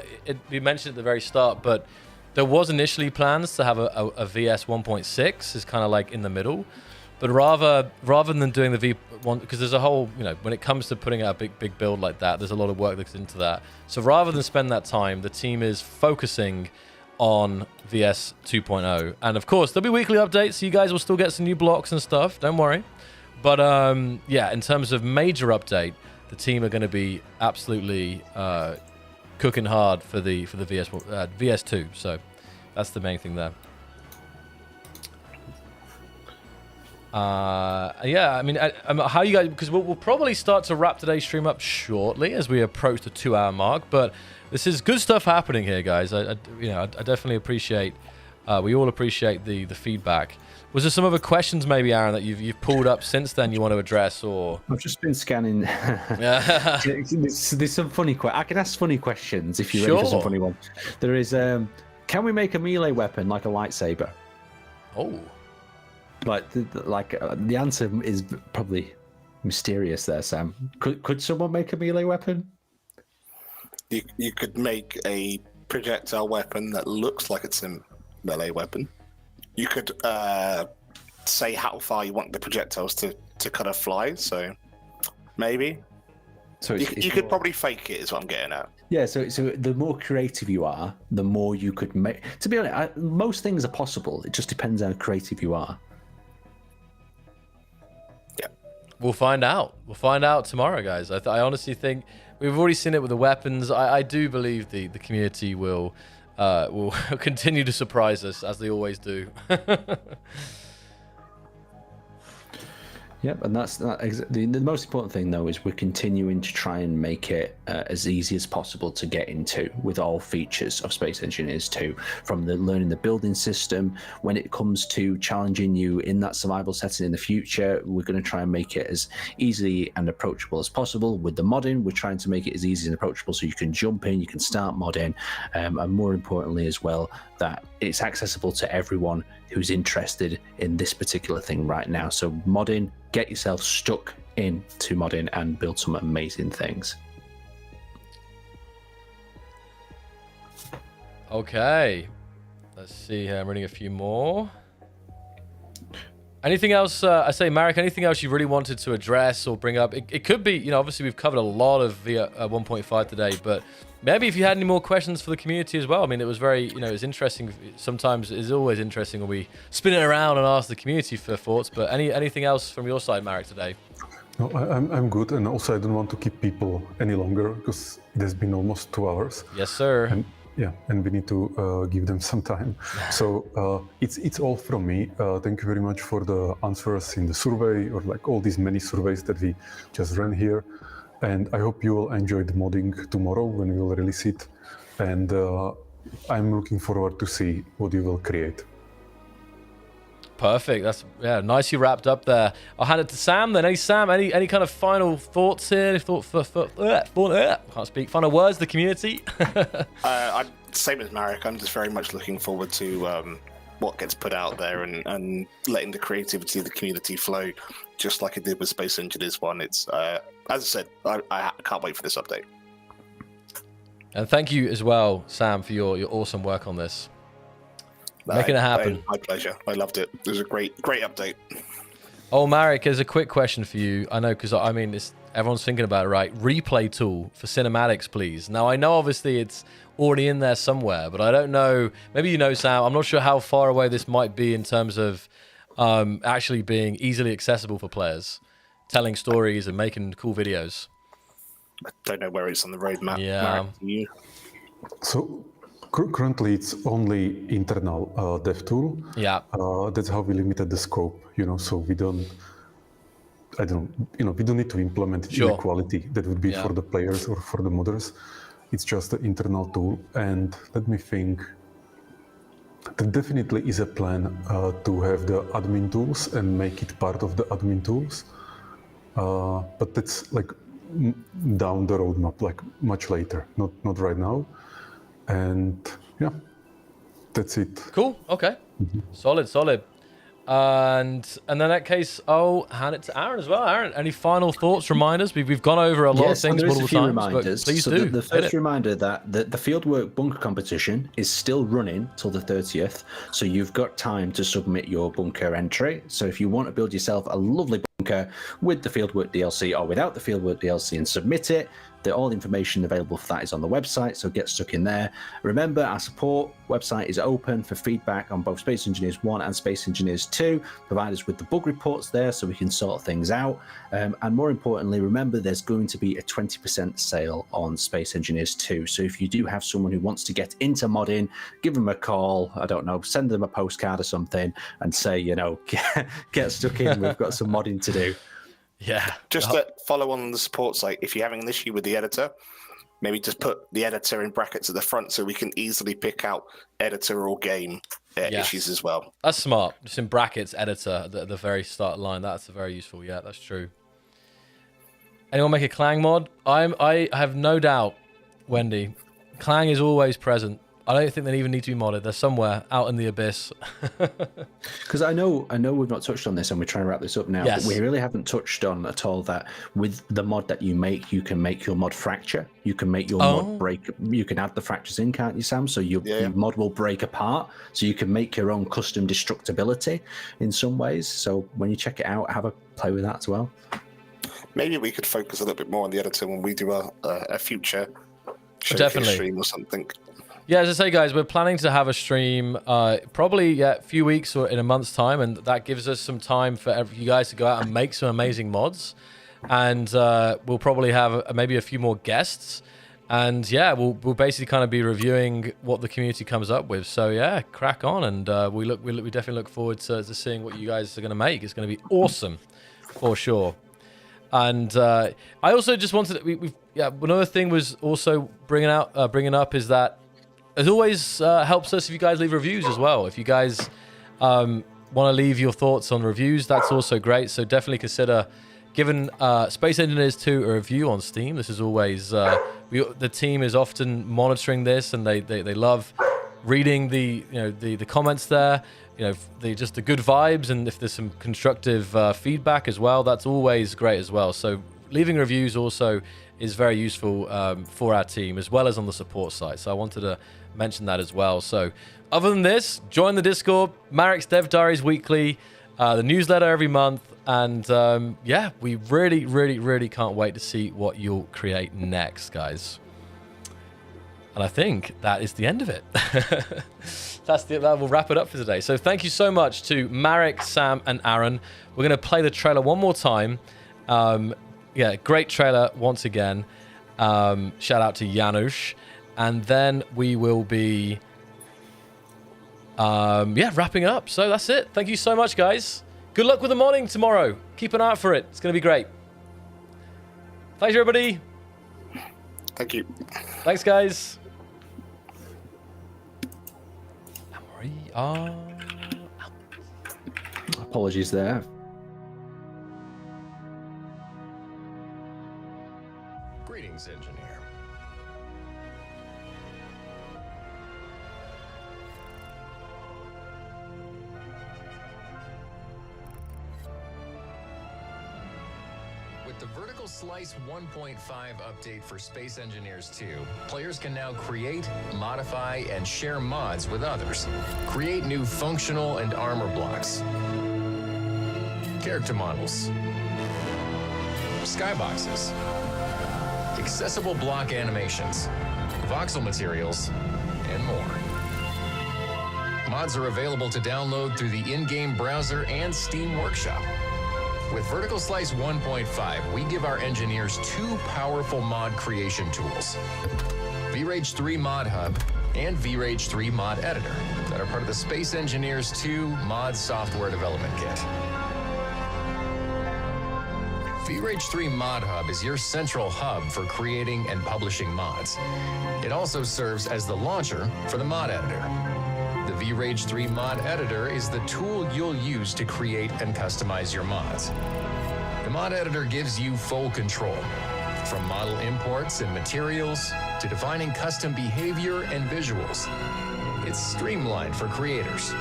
we mentioned at the very start, but there was initially plans to have a VS 1.6 is kind of like in the middle, but rather than doing the V1, because there's a whole, you know, when it comes to putting out a big build like that, there's a lot of work that goes into that. So rather than spend that time, the team is focusing on VS 2.0, and of course there'll be weekly updates, so you guys will still get some new blocks and stuff. Don't worry. But yeah, in terms of major update, the team are going to be absolutely cooking hard for the VS2. So that's the main thing there. Yeah, I mean, how you guys? Because we'll probably start to wrap today's stream up shortly as we approach the 2-hour mark. But this is good stuff happening here, guys. I definitely appreciate. We all appreciate the feedback. Was there some other questions, maybe, Aaron, that you've pulled up since then you want to address, or? I've just been scanning. There's some funny questions. I can ask funny questions if you're ready for some funny ones. There is Can we make a melee weapon like a lightsaber? Oh. The answer is probably mysterious there, Sam. Could someone make a melee weapon? You could make a projectile weapon that looks like it's a melee weapon. You could say how far you want the projectiles to kind of fly. So maybe. So you could probably fake it, is what I'm getting at. Yeah, so the more creative you are, the more you could make. To be honest, most things are possible. It just depends how creative you are. Yeah. We'll find out. We'll find out tomorrow, guys. I honestly think we've already seen it with the weapons. I do believe the community will continue to surprise us, as they always do. Yep, and that's the most important thing, though, is we're continuing to try and make it as easy as possible to get into with all features of Space Engineers 2, from learning the building system. When it comes to challenging you in that survival setting in the future, we're going to try and make it as easy and approachable as possible. With the modding, we're trying to make it as easy and approachable so you can jump in, you can start modding, and more importantly as well, that it's accessible to everyone who's interested in this particular thing right now. So modding, get yourself stuck into modding and build some amazing things. Okay, let's see here. I'm reading a few more. Anything else, I say, Marek, anything else you really wanted to address or bring up? It could be, obviously we've covered a lot of via 1.5 today, but maybe if you had any more questions for the community as well. I mean, it was very, it was interesting. Sometimes it's always interesting when we spin it around and ask the community for thoughts, but anything else from your side, Marek, today? No, I'm good, and also I don't want to keep people any longer because it has been almost 2 hours. Yes, sir. And we need to give them some time. So it's all from me. Thank you very much for the answers in the survey, or like all these many surveys that we just ran here. And I hope you will enjoy the modding tomorrow when we will release it. And I'm looking forward to see what you will create. Perfect. That's nicely wrapped up there. I'll hand it to Sam then. Sam, any kind of final thoughts here? Can't speak. Final words to the community? I'm same as Marek. I'm just very much looking forward to what gets put out there and letting the creativity of the community flow, just like it did with Space Engineers 1. It's as I said, I can't wait for this update. And thank you as well, Sam, for your awesome work on this. Making it happen. My pleasure. I loved it. It was a great update. Oh, Marek, there's a quick question for you. I know, because I mean, everyone's thinking about it, right? Replay tool for cinematics, please. Now, I know obviously it's already in there somewhere, but I don't know. Maybe you know, Sam. I'm not sure how far away this might be in terms of actually being easily accessible for players, telling stories and making cool videos. I don't know where it's on the roadmap. Yeah. Marek, So currently it's only internal dev tool. Yeah. That's how we limited the scope, so we don't need to implement it in the quality that would be for the players or for the modders. It's just the internal tool. And let me think. There definitely is a plan to have the admin tools and make it part of the admin tools. But that's like down the roadmap, like much later, not right now. And yeah, that's it. Cool. Okay. Solid. And in that case, I'll hand it to Aaron as well. Aaron, any final thoughts, reminders? We've gone over a lot of things multiple times. Reminders. But please so do. The first reminder that the Fieldwork Bunker competition is still running till the 30th. So you've got time to submit your bunker entry. So if you want to build yourself a lovely bunker with the Fieldwork DLC or without the Fieldwork DLC and submit it, all the information available for that is on the website, so get stuck in there. Remember, our support website is open for feedback on both Space Engineers 1 and Space Engineers 2. Provide us with the bug reports there so we can sort things out. And more importantly, remember there's going to be a 20% sale on Space Engineers 2. So if you do have someone who wants to get into modding, give them a call, I don't know, send them a postcard or something and say, get stuck in, we've got some modding to do. Yeah. Just to follow on the support site, if you're having an issue with the editor, maybe just put the editor in brackets at the front so we can easily pick out editor or game issues as well. That's smart. Just in brackets, editor at the very start line. That's very useful. Yeah, that's true. Anyone make a Clang mod? I have no doubt, Wendy. Clang is always present. I don't think they even need to be modded. They're somewhere out in the abyss. Because I know we've not touched on this, and we're trying to wrap this up now. Yes. But we really haven't touched on at all that with the mod that you can make your mod fracture. You can make your mod break. You can add the fractures in, can't you, Sam? So your mod will break apart. So you can make your own custom destructibility in some ways. So when you check it out, have a play with that as well. Maybe we could focus a little bit more on the editor when we do a future Definitely. stream or something. Yeah, as I say, guys, we're planning to have a stream probably a few weeks or in a month's time, and that gives us some time for you guys to go out and make some amazing mods. And we'll probably have maybe a few more guests. And yeah, we'll basically kind of be reviewing what the community comes up with. So yeah, crack on, and we definitely look forward to seeing what you guys are going to make. It's going to be awesome, for sure. And I also just wanted another thing was also bringing up is that as always helps us if you guys leave reviews as well. If you guys want to leave your thoughts on reviews, that's also great. So definitely consider giving Space Engineers 2 a review on Steam. This is always the team is often monitoring this, and they love reading the comments there. Just the good vibes, and if there's some constructive feedback as well, that's always great as well. So leaving reviews also is very useful for our team, as well as on the support side. So I wanted to mention that as well. So other than this, join the Discord, Marek's Dev Diaries weekly, the newsletter every month, and yeah, we really can't wait to see what you'll create next, guys. And I think that is the end of it. That will wrap it up for today. So thank you so much to Marek, Sam, and Aaron. We're going to play the trailer one more time. Yeah, great trailer once again. Shout out to Janusz. And then we will be wrapping up. So that's it. Thank you so much, guys. Good luck with the modding tomorrow. Keep an eye out for it. It's going to be great. Thanks, everybody. Thank you. Thanks, guys. And we are out. Apologies there. Greetings, engineer. With the Vertical Slice 1.5 update for Space Engineers 2, players can now create, modify, and share mods with others. Create new functional and armor blocks, character models, skyboxes, accessible block animations, voxel materials, and more. Mods are available to download through the in-game browser and Steam Workshop. With Vertical Slice 1.5, we give our engineers two powerful mod creation tools: VRage 3 Mod Hub and VRage 3 Mod Editor that are part of the Space Engineers 2 Mod Software Development Kit. VRage 3 Mod Hub is your central hub for creating and publishing mods. It also serves as the launcher for the Mod Editor. The VRage 3 Mod Editor is the tool you'll use to create and customize your mods. The Mod Editor gives you full control, from model imports and materials to defining custom behavior and visuals. It's streamlined for creators.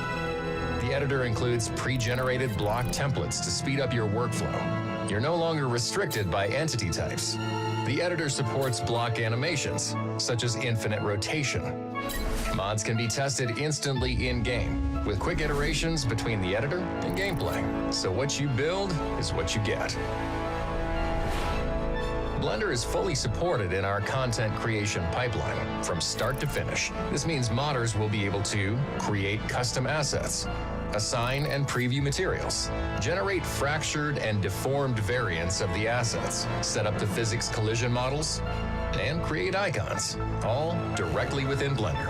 The editor includes pre-generated block templates to speed up your workflow. You're no longer restricted by entity types. The editor supports block animations, such as infinite rotation. Mods can be tested instantly in-game, with quick iterations between the editor and gameplay. So what you build is what you get. Blender is fully supported in our content creation pipeline from start to finish. This means modders will be able to create custom assets, assign and preview materials, generate fractured and deformed variants of the assets, set up the physics collision models, and create icons, all directly within Blender.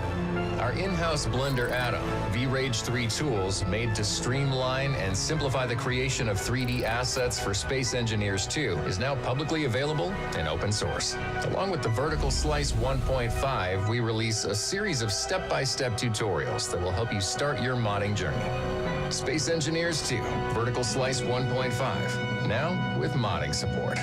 Our in-house Blender add-on, VRage 3 Tools, made to streamline and simplify the creation of 3D assets for Space Engineers 2, is now publicly available and open source. Along with the Vertical Slice 1.5, we release a series of step-by-step tutorials that will help you start your modding journey. Space Engineers 2, Vertical Slice 1.5, now with modding support.